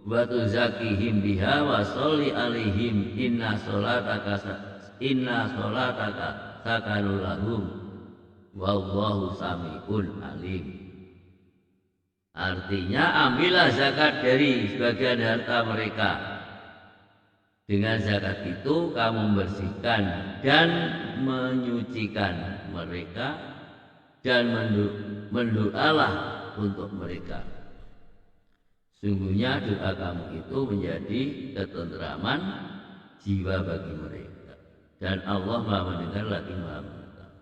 wa tuzakkihim biha wa sholli alaihim inna sholataka sakanul lahum wallahu sami'un alim. Artinya, ambillah zakat dari sebagian harta mereka. Dengan zakat itu kamu membersihkan dan menyucikan mereka dan mendoalah untuk mereka. Sungguhnya doa kamu itu menjadi ketenteraman jiwa bagi mereka, dan Allah Maha mendengar lagi Maha mengetahui.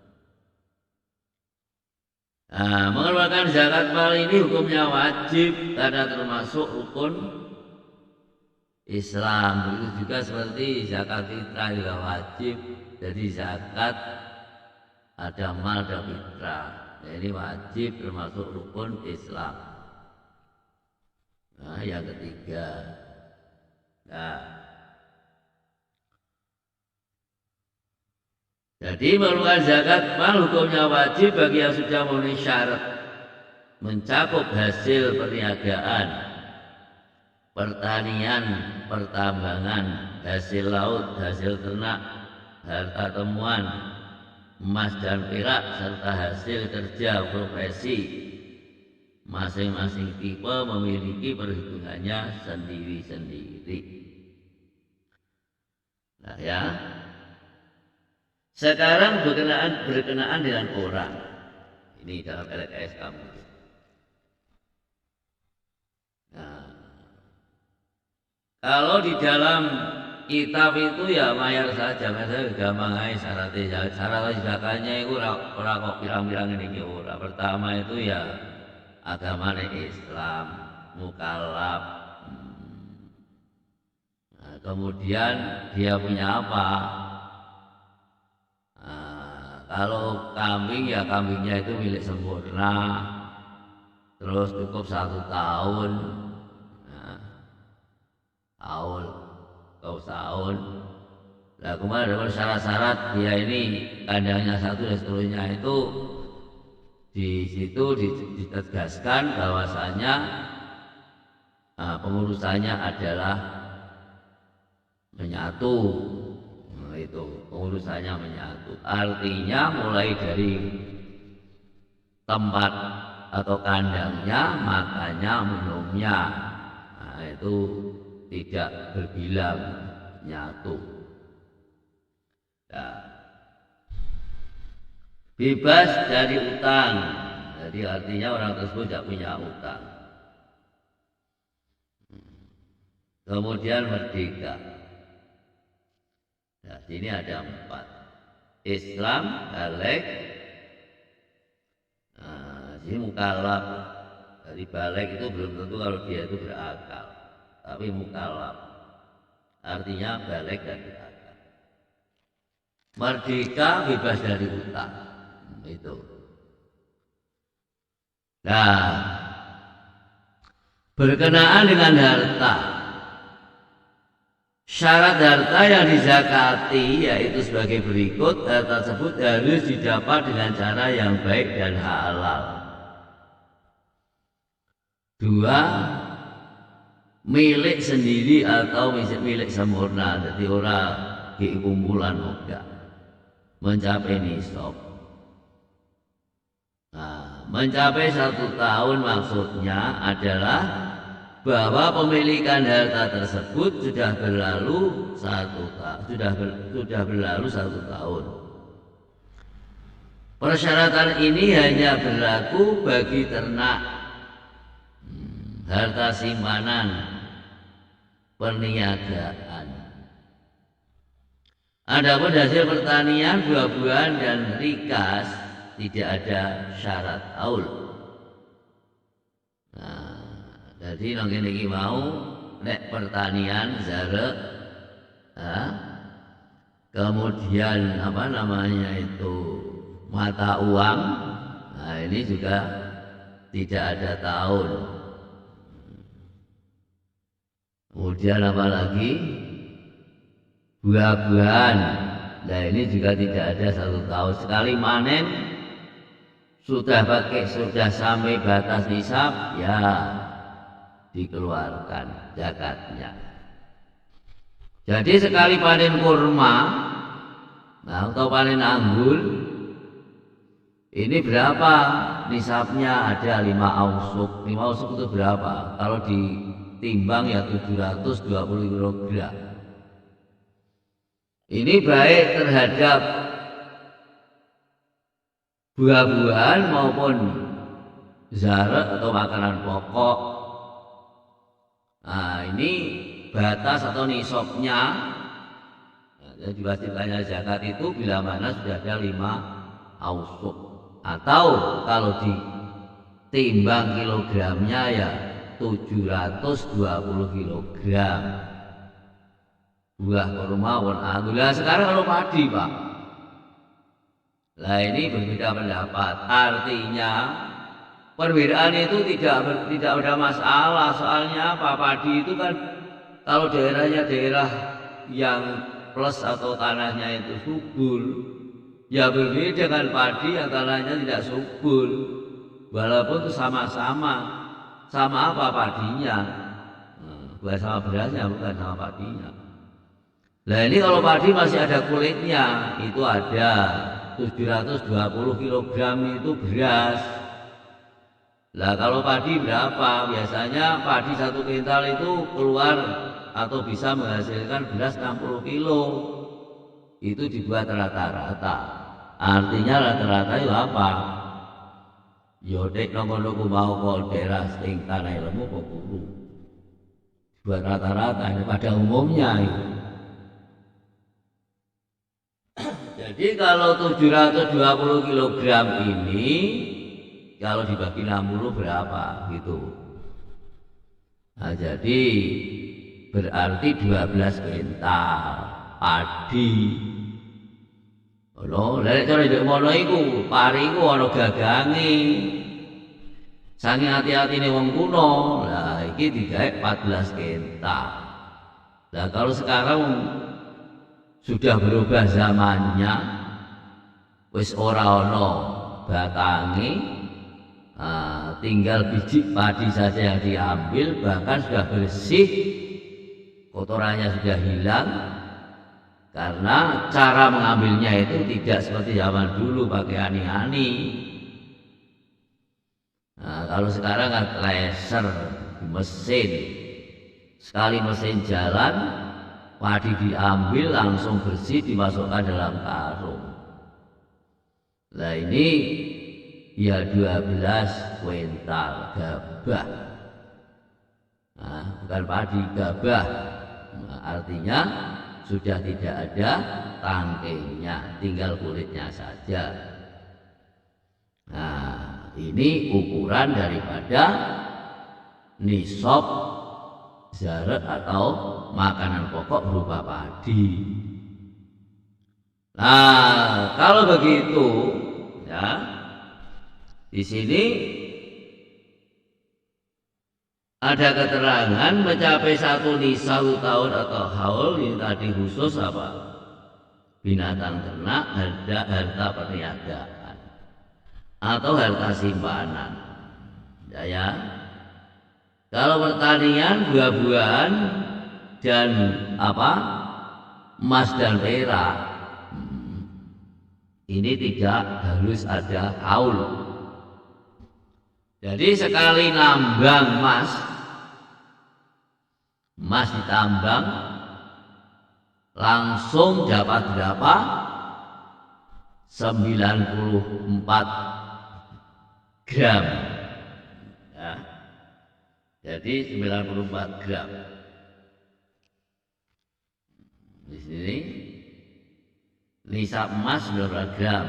Nah, mengeluarkan zakat mal ini hukumnya wajib karena termasuk rukun Islam. Begitu juga seperti zakat fitrah juga wajib. Jadi zakat ada mal dan fitrah. Nah, ini wajib termasuk rukun Islam. Nah, yang ketiga. Nah, jadi mengeluarkan zakat mal hukumnya wajib bagi yang sudah memenuhi syarat mencakup hasil perniagaan, pertanian, pertambangan, hasil laut, hasil ternak, harta temuan, emas dan perak, serta hasil kerja profesi. Masing-masing tipe memiliki perhitungannya sendiri-sendiri. Nah ya, sekarang berkenaan dengan orang. Ini dalam LKS kamu. Nah, kalau di dalam kitab itu ya mayar saja, misalnya gampang aja syarat zakatnya itu ora kok pirang-pirang ini ora. Pertama itu ya agama Islam, mukallaf. Nah, kemudian dia punya apa? Nah, kalau kambing ya kambingnya itu milik sempurna, terus cukup 1 tahun. Nah, tahun. Nah, kemarin ada syarat-syarat dia ini kandangnya 1 dan seterusnya itu di situ ditegaskan bahwasanya pengurusannya adalah menyatu. Nah, itu pengurusannya menyatu. Artinya mulai dari tempat atau kandangnya, makannya, minumnya, nah, itu tidak berbilang, nyatu. Nah, bebas dari utang. Jadi artinya orang tersebut tidak punya utang. Kemudian merdeka. Nah, sini ada 4. Islam, balik. Nah, sini mukallaf. Dari balik itu belum tentu kalau dia itu berakal, tapi mukallaf artinya balik dan berakal. Merdeka bebas dari hutang. Itu. Nah, berkenaan dengan harta, syarat harta yang dizakati yaitu sebagai berikut. Harta tersebut harus didapat dengan cara yang baik dan halal. 2, milik sendiri atau milik sempurna. Jadi orang di kumpulan enggak mencapai nisab. Nah, mencapai 1 tahun maksudnya adalah bahwa pemilikan harta tersebut sudah berlalu 1 tahun. Persyaratan ini hanya berlaku bagi ternak, harta simpanan, perniagaan. Adapun hasil pertanian, buah-buahan dan rikas tidak ada syarat haul. Nah, jadi nang kene mau nek pertanian zarek, kemudian apa namanya itu mata uang, nah ini juga tidak ada tahun. Kemudian apa lagi? Buah-buahan, nah ini juga tidak ada 1 tahun. Sekali panen sudah sampai batas nisab, ya dikeluarkan zakatnya. Jadi sekali panen kurma, nah, atau panen anggur, ini berapa nisabnya? Ada 5 ausuk. 5 ausuk itu berapa? Kalau ditimbang ya 720 kg. Ini baik terhadap buah-buahan maupun zarat atau makanan pokok. Nah, ini batas atau nisabnya. Nah, jadi diwajibkannya zakat itu bila mana sudah ada 5 ausuk. Atau kalau ditimbang kilogramnya ya 720 kilogram. Buah kurma pun alhamdulillah. Sekarang kalau padi, Pak, lah ini berbeda pendapat. Artinya perbedaan itu tidak ada masalah. Soalnya apa? Padi itu kan kalau daerahnya daerah yang plus atau tanahnya itu subur, ya berbeda dengan padi yang tanahnya tidak subur. Walaupun itu sama apa padinya, bukan sama berasnya, bukan sama padinya. Nah ini kalau padi masih ada kulitnya, itu ada 720 kg itu beras. Lah kalau padi berapa? Biasanya padi 1 kintal itu keluar atau bisa menghasilkan beras 60 kilo. Itu dibuat rata-rata. Artinya rata-rata itu apa? Yodek nongko mau kok daerah sing tanah ilmu kok guru. Buat rata-rata ini pada umumnya itu. Jadi kalau 720 kg ini kalau dibagi 60 berapa gitu. Nah, jadi berarti 12 kintal padi. Lho, lek cara ndek mono iku pari iku ana gagange. Saking hati-hatine wong kuno, lah iki digawe 14 kintal. Lah kalau sekarang sudah berubah zamannya, wis ora ana batange, tinggal biji padi saja yang diambil, bahkan sudah bersih, kotorannya sudah hilang, karena cara mengambilnya itu tidak seperti zaman dulu pakai ani-ani. Nah, kalau sekarang kan laser, mesin, sekali mesin jalan, padi diambil langsung bersih dimasukkan dalam karung. Nah ini ya 12 kuintal gabah. Nah, bukan padi, gabah. Nah, artinya sudah tidak ada tangkainya, tinggal kulitnya saja. Nah, ini ukuran daripada nisab zarat atau makanan pokok berupa padi. Nah, kalau begitu, ya, di sini ada keterangan mencapai 1 tahun atau haul, ini tadi khusus apa? Binatang ternak, harta perniagaan atau harta simpanan. Ya. Kalau pertanian, buah-buahan dan apa? Emas dan perak, ini tidak harus ada haul. Jadi sekali nambang emas ditambang langsung dapat berapa? 94 gram. Ya. Jadi 94 gram. Di sini nisab emas berapa gram?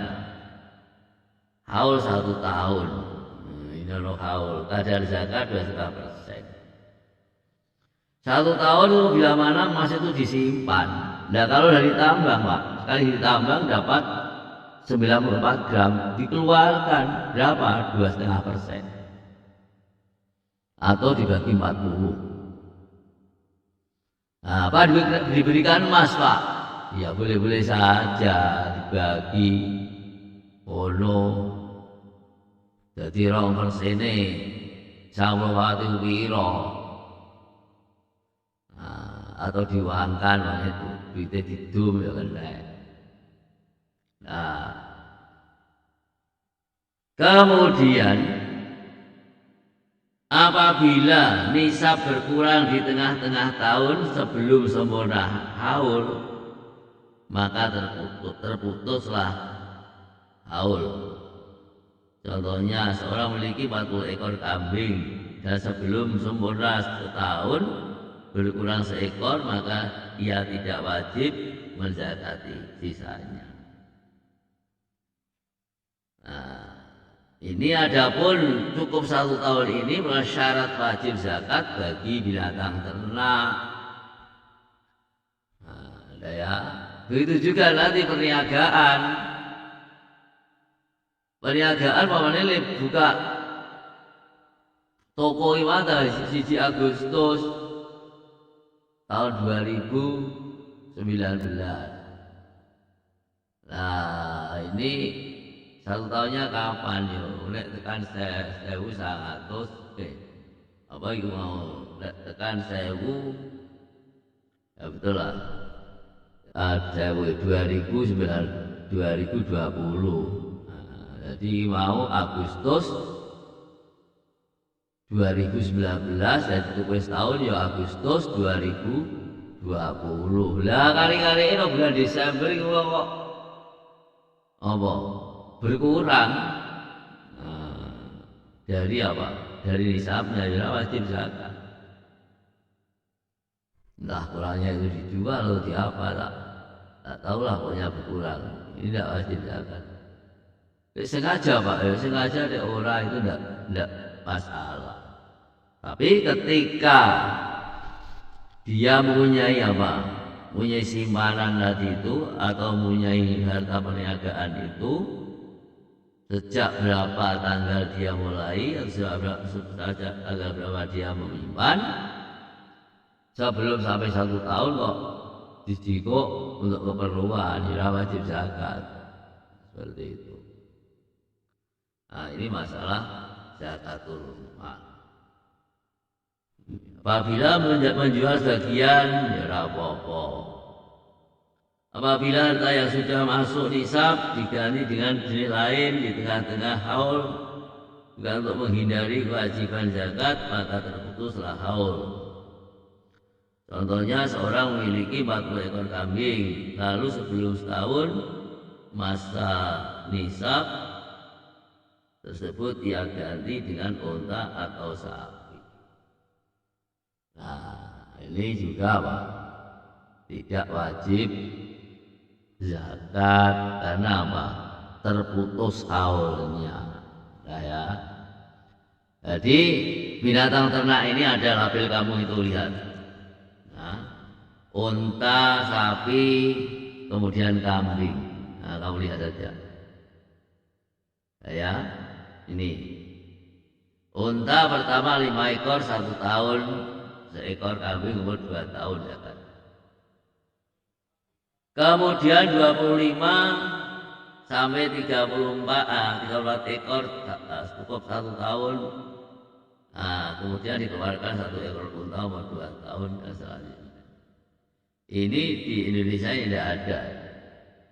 Haul 1 tahun. Ini loh haul. Kadar zakat 2,5%. 1 tahun bila mana emas itu disimpan. Nah kalau dari tambang Pak, sekali ditambang dapat 94 gram, dikeluarkan berapa? 2,5%. Atau dibagi 40. Nah, apa diberikan emas Pak? Ya boleh-boleh saja dibagi. Ono jadi 2% sama waktu piro. Atau diuangkan itu duitnya didum ya kan. Nah, kemudian apabila nisab berkurang di tengah-tengah tahun sebelum sempurna haul, maka terputuslah haul. Contohnya seorang memiliki 40 ekor kambing dan sebelum sempurna setahun berkurang seekor, maka ia tidak wajib menzakati sisanya. Nah, ini adapun cukup 1 tahun ini syarat wajib zakat bagi binatang ternak. Nah, ya. Begitu juga nanti perniagaan. Perniagaan pamannya buka toko iwata 1 Agustus tahun 2019. Nah ini 1 tahunnya kapan yo? Nek tekan 1900, apa itu mau? Nek tekan 1000, ya betul lah. 2020. Nah, jadi mau Agustus 2019 dan itu tahun ya Agustus 2020. Lah kali-kali ini bulan Desember itu kok apa? Berkurang. Nah, dari apa? Dari nisabnya ya wajib zakat. Entah kurangnya itu dijual atau di apa tak tahulah, pokoknya berkurang. Ini tidak wajib zakat. Sengaja Pak, sengaja ada orang itu tidak masalah. Tapi ketika dia mempunyai apa? Mempunyai simpanan tadi itu atau mempunyai harta perniagaan itu, sejak berapa tanggal dia mulai, sejak tanggal berapa dia menyimpan, sebelum sampai 1 tahun kok didikok untuk keperluan, ya wajib zakat. Seperti itu. Nah ini masalah zakatul mal. Apabila menjual sebagian ya apa-apa. Apabila harta yang sudah masuk nisab diganti dengan jenis lain di tengah-tengah haul, bukan untuk menghindari kewajiban zakat, maka terputuslah haul. Contohnya seorang memiliki 40 ekor kambing, lalu sebelum setahun masa nisab tersebut ia ganti dengan unta atau sapi. Nah ini juga Pak, tidak wajib zakat karena apa? Terputus haulnya. Nah ya. Jadi binatang ternak ini ada label kamu itu lihat. Nah, unta, sapi, kemudian kambing. Nah, kamu lihat saja. Nah, ya, ini unta pertama 5 ekor 1 tahun, seekor kambing umur 2 tahun zakat. Kemudian 25 sampai 34 ekor cukup 1 tahun. Nah, kemudian dikeluarkan 1 ekor unta umur 2 tahun dan selanjutnya. Ini di Indonesia tidak ada.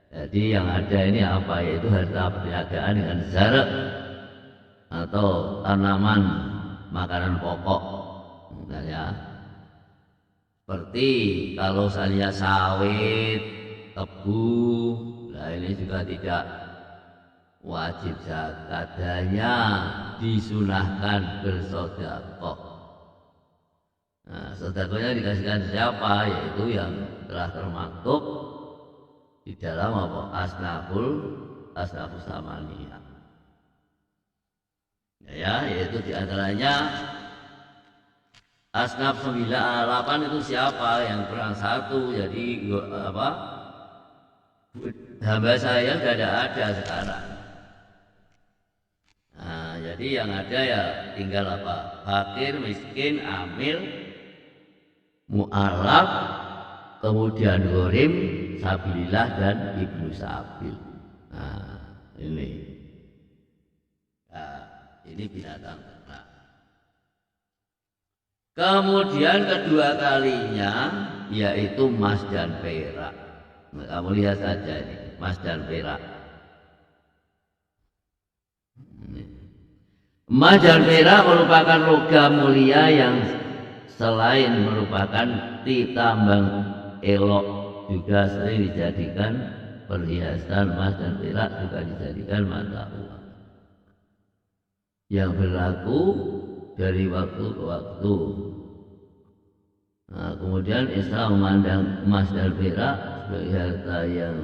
Jadi yang ada ini apa? Yaitu harta perniagaan dengan zarak atau tanaman makanan pokok. Misalnya seperti kalau saya sawit, tebu, nah ini juga tidak wajib zakat, hanya disunahkan bersedekah. Nah, sedekahnya dikasihkan siapa? Yaitu yang telah termaktub di dalam apa? Asnafus samaniyah. Ya, yaitu diantaranya asnaf 98 itu siapa? Yang kurang 1. Jadi apa? Hamba saya sudah ada sekarang. Nah, jadi yang ada ya tinggal apa? Fakir, miskin, amil, mu'alaf, kemudian ghorim, sabilillah dan ibnu sabil. Nah, ini. Nah, ini binatang ternak. Kemudian kedua kalinya yaitu emas dan perak. Nah, kamu lihat saja ini, emas dan perak. Emas dan perak merupakan logam mulia yang selain merupakan tambang elok juga sering dijadikan perhiasan. Emas dan perak juga dijadikan mata uang yang berlaku dari waktu ke waktu. Nah, kemudian Islam memandang emas dan perak sebagai harta yang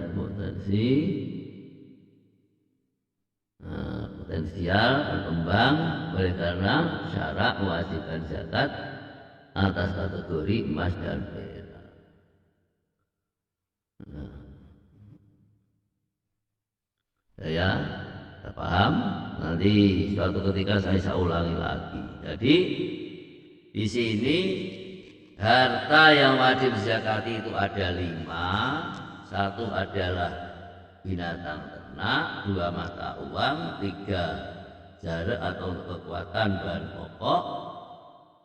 potensial berkembang, oleh karena syarak mewajibkan zakat atas kategori emas dan perak. Nah, saya paham. Nanti suatu ketika saya ulangi lagi. Jadi di sini harta yang wajib zakati itu ada 5. 1 adalah binatang ternak, 2 mata uang, 3 zarak atau kekuatan bahan pokok,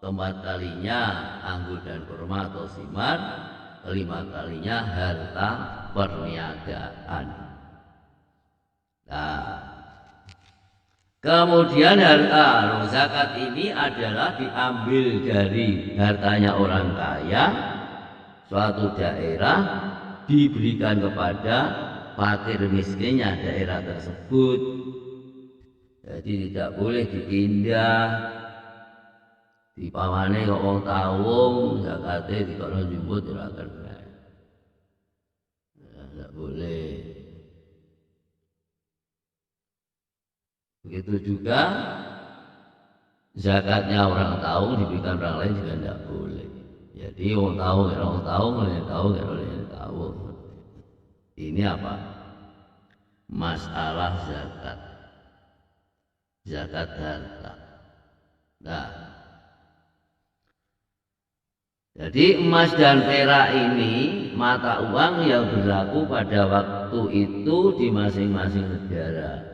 4 kalinya anggur dan kurma atau simar, 5 kalinya harta perniagaan. Nah, kemudian harta zakat ini adalah diambil dari hartanya orang kaya suatu daerah, diberikan kepada fakir miskinnya daerah tersebut. Jadi tidak boleh dipindah, dipawane kok wong tawung zakate dikono njuput ora kena. Tidak boleh. Begitu juga zakatnya orang tahu diberikan orang lain juga tidak boleh. Jadi orang tahu, orang tahu, orang tahu, orang tahu. Ini apa? Masalah zakat. Zakat harta. Nah, jadi emas dan perak ini mata uang yang berlaku pada waktu itu di masing-masing negara.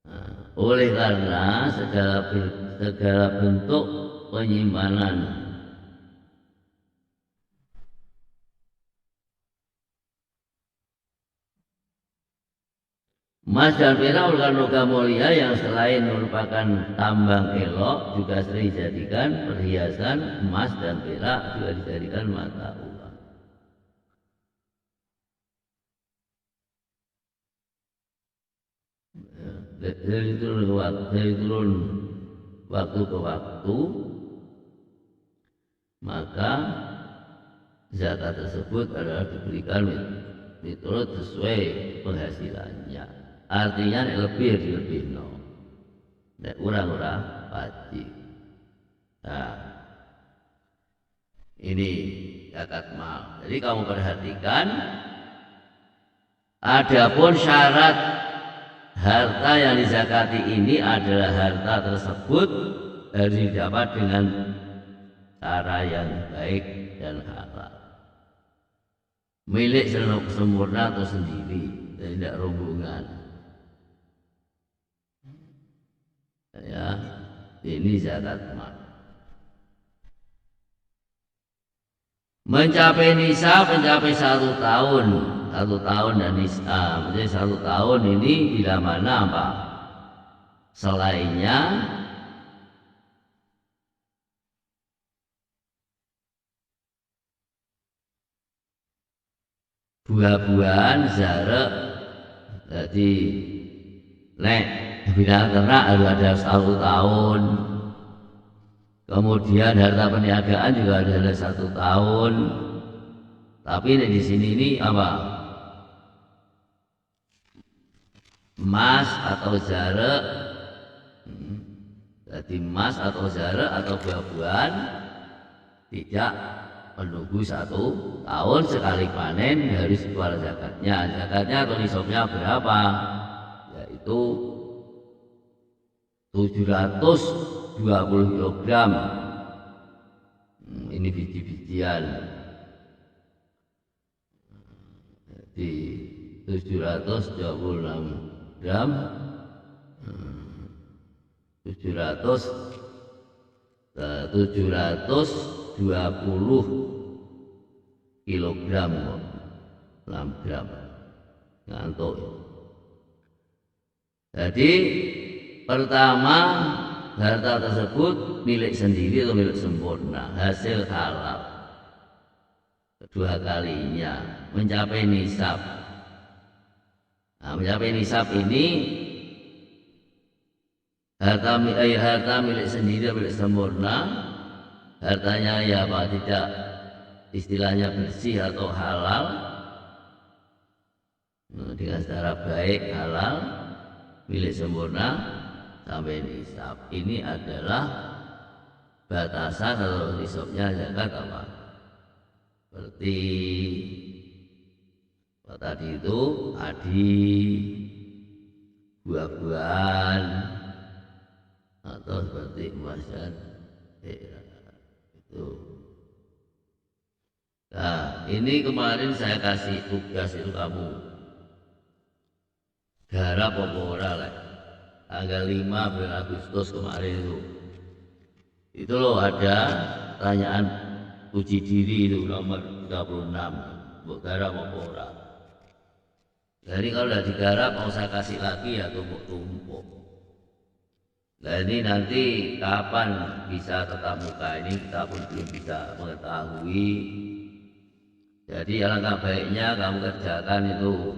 Nah, oleh karena segala bentuk penyimpanan emas dan perak merupakan logam mulia yang selain merupakan tambang elok juga sering dijadikan perhiasan. Emas dan perak juga dijadikan mata uang. Dari turun waktu ke waktu, maka zakat tersebut adalah diberikan miturut sesuai penghasilannya. Artinya lebih no, nek kurang wajib. Nah, ini zakat mal. Jadi kamu perhatikan, adapun syarat harta yang dizakati ini adalah harta tersebut harus didapat dengan cara yang baik dan halal, milik sempurna atau sendiri, dan tidak rombongan. Ya, ini zakat mal. Mencapai nisab, mencapai 1 tahun, 1 tahun dan nisab. Jadi 1 tahun ini bila mana apa? Selainnya buah-buahan, zarek. Jadi nek binatang ternak harus ada 1 tahun. Kemudian harta perniagaan juga ada 1 tahun. Tapi di sini ini apa? Emas atau zarek. Jadi emas atau zarek atau buah-buahan tidak menunggu 1 tahun sekali panen harus keluar zakatnya. Zakatnya atau nisabnya berapa? Yaitu 720 kg. Ini biji-bijian. Jadi 726 gram, 720 kilogram, 6 gram, ngantuk. Jadi pertama, harta tersebut milik sendiri atau milik sempurna, hasil halal. Kedua kalinya mencapai nisab. Nah, mencapai nisab ini harta milik sendiri atau milik sempurna. Hartanya ya apa, tidak istilahnya bersih atau halal, dengan secara baik halal, milik sempurna sampai nisab. Ini adalah batasan atau nisabnya zakat apa? Seperti tadi itu padi, buah-buahan, atau seperti emas dan itu. Nah, ini kemarin saya kasih tugas itu kamu garap apa ora lah. Tanggal 5 bulan Agustus kemarin itu loh ada pertanyaan uji diri itu nomor 36, buat garap apa ora. Jadi kalau udah digarap mau saya kasih lagi ya tumpuk-tumpuk. Nah ini nanti kapan bisa tetap muka ini kita pun belum bisa mengetahui. Jadi alangkah baiknya kamu kerjakan itu.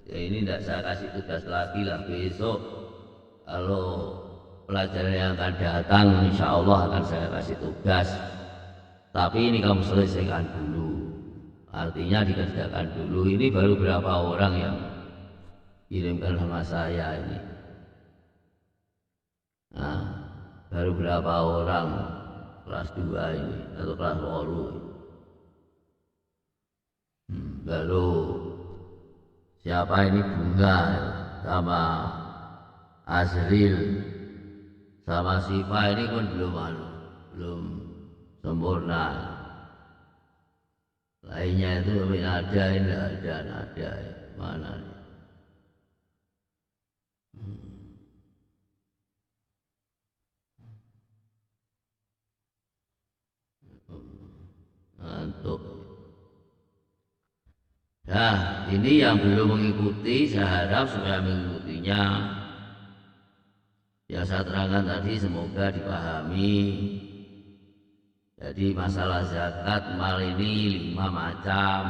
Ya ini tidak saya kasih tugas lagi lah, besok kalau pelajaran yang akan datang insya Allah akan saya kasih tugas. Tapi ini kamu selesaikan dulu, artinya dikerjakan dulu. Ini baru berapa orang yang kirimkan sama saya ini. Nah, baru berapa orang kelas 2 ini atau kelas 8. Lalu siapa ini, Bunga sama Azril sama Siva ini kan belum sempurna. Lainnya itu ada, ini ada mana nih? Ngantuk. Nah, ini yang belum mengikuti, saya harap supaya mengikutinya. Yang saya terangkan tadi semoga dipahami. Jadi masalah zakat mal ini 5 macam.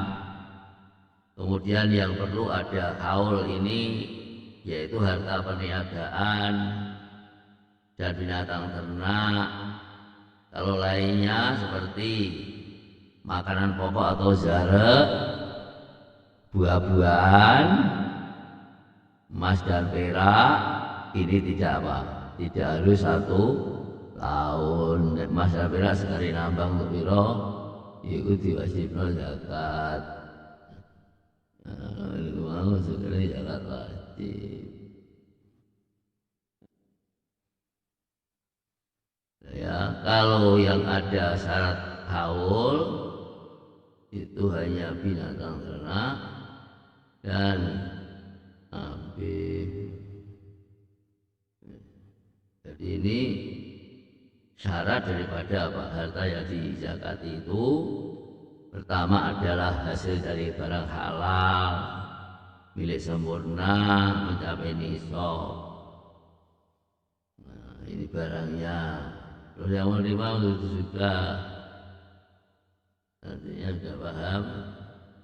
Kemudian yang perlu ada haul ini, yaitu harta perniagaan dan binatang ternak. Kalau lainnya seperti makanan pokok atau zahra, buah-buahan, emas dan perak, ini tidak apa? Tidak harus 1 tahun. Emas dan perak sekali nambang untuk piro, itu diwajibno zakat. Nah, itu mau sekali zakat wajib. Ya, kalau yang ada syarat haul itu hanya binatang ternak dan habis. Jadi ini syarat daripada apa? Harta yang dizakati itu pertama adalah hasil dari barang halal milik sempurna mencapai nisab. Nah, ini barangnya. Terus yang menerima itu juga artinya sudah paham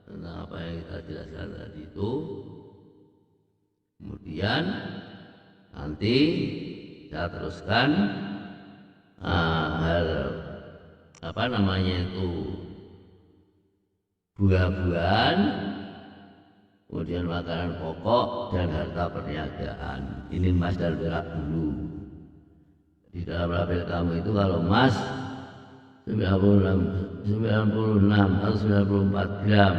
tentang apa yang kita jelaskan tadi itu. Kemudian nanti saya teruskan hal apa namanya itu buah-buahan, kemudian makanan pokok dan harta perniagaan. Ini emas dan perak dulu. Di dalam label kamu itu kalau emas 96 atau 94 gram.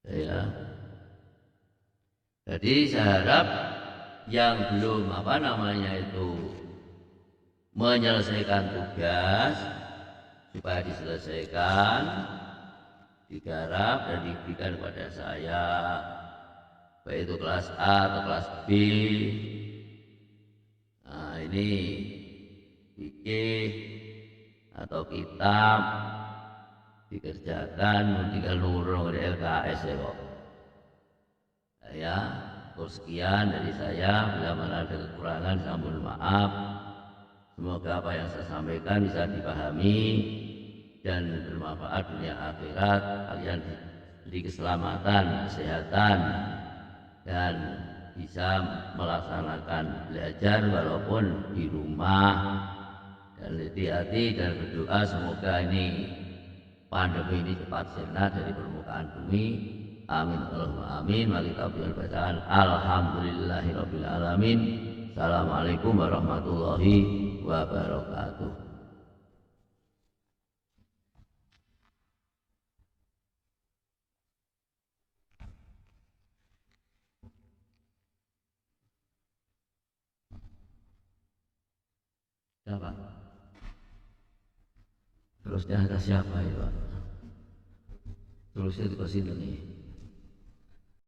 Ya. Jadi saya harap yang belum apa namanya itu menyelesaikan tugas supaya diselesaikan, digarap dan diberikan kepada saya, baik itu kelas A atau kelas B. Nah ini fikih atau kitab dikerjakan, tinggal nomor dari LKS ya kok. Ya, sekian dari saya. Bila mana ada kekurangan, saya mohon maaf. Semoga apa yang saya sampaikan bisa dipahami dan bermanfaat dunia akhirat. Kalian diberi keselamatan, kesehatan, dan bisa melaksanakan belajar walaupun di rumah. Dan hati-hati dan berdoa semoga ini pandemi ini cepat sirna dari permukaan bumi. Amin Allahumma amin. Mari kita bacaan alhamdulillahirabbil alamin. Assalamualaikum warahmatullahi wabarakatuh. Siapa? Terusnya ada siapa itu? Terusnya itu ke sini nih.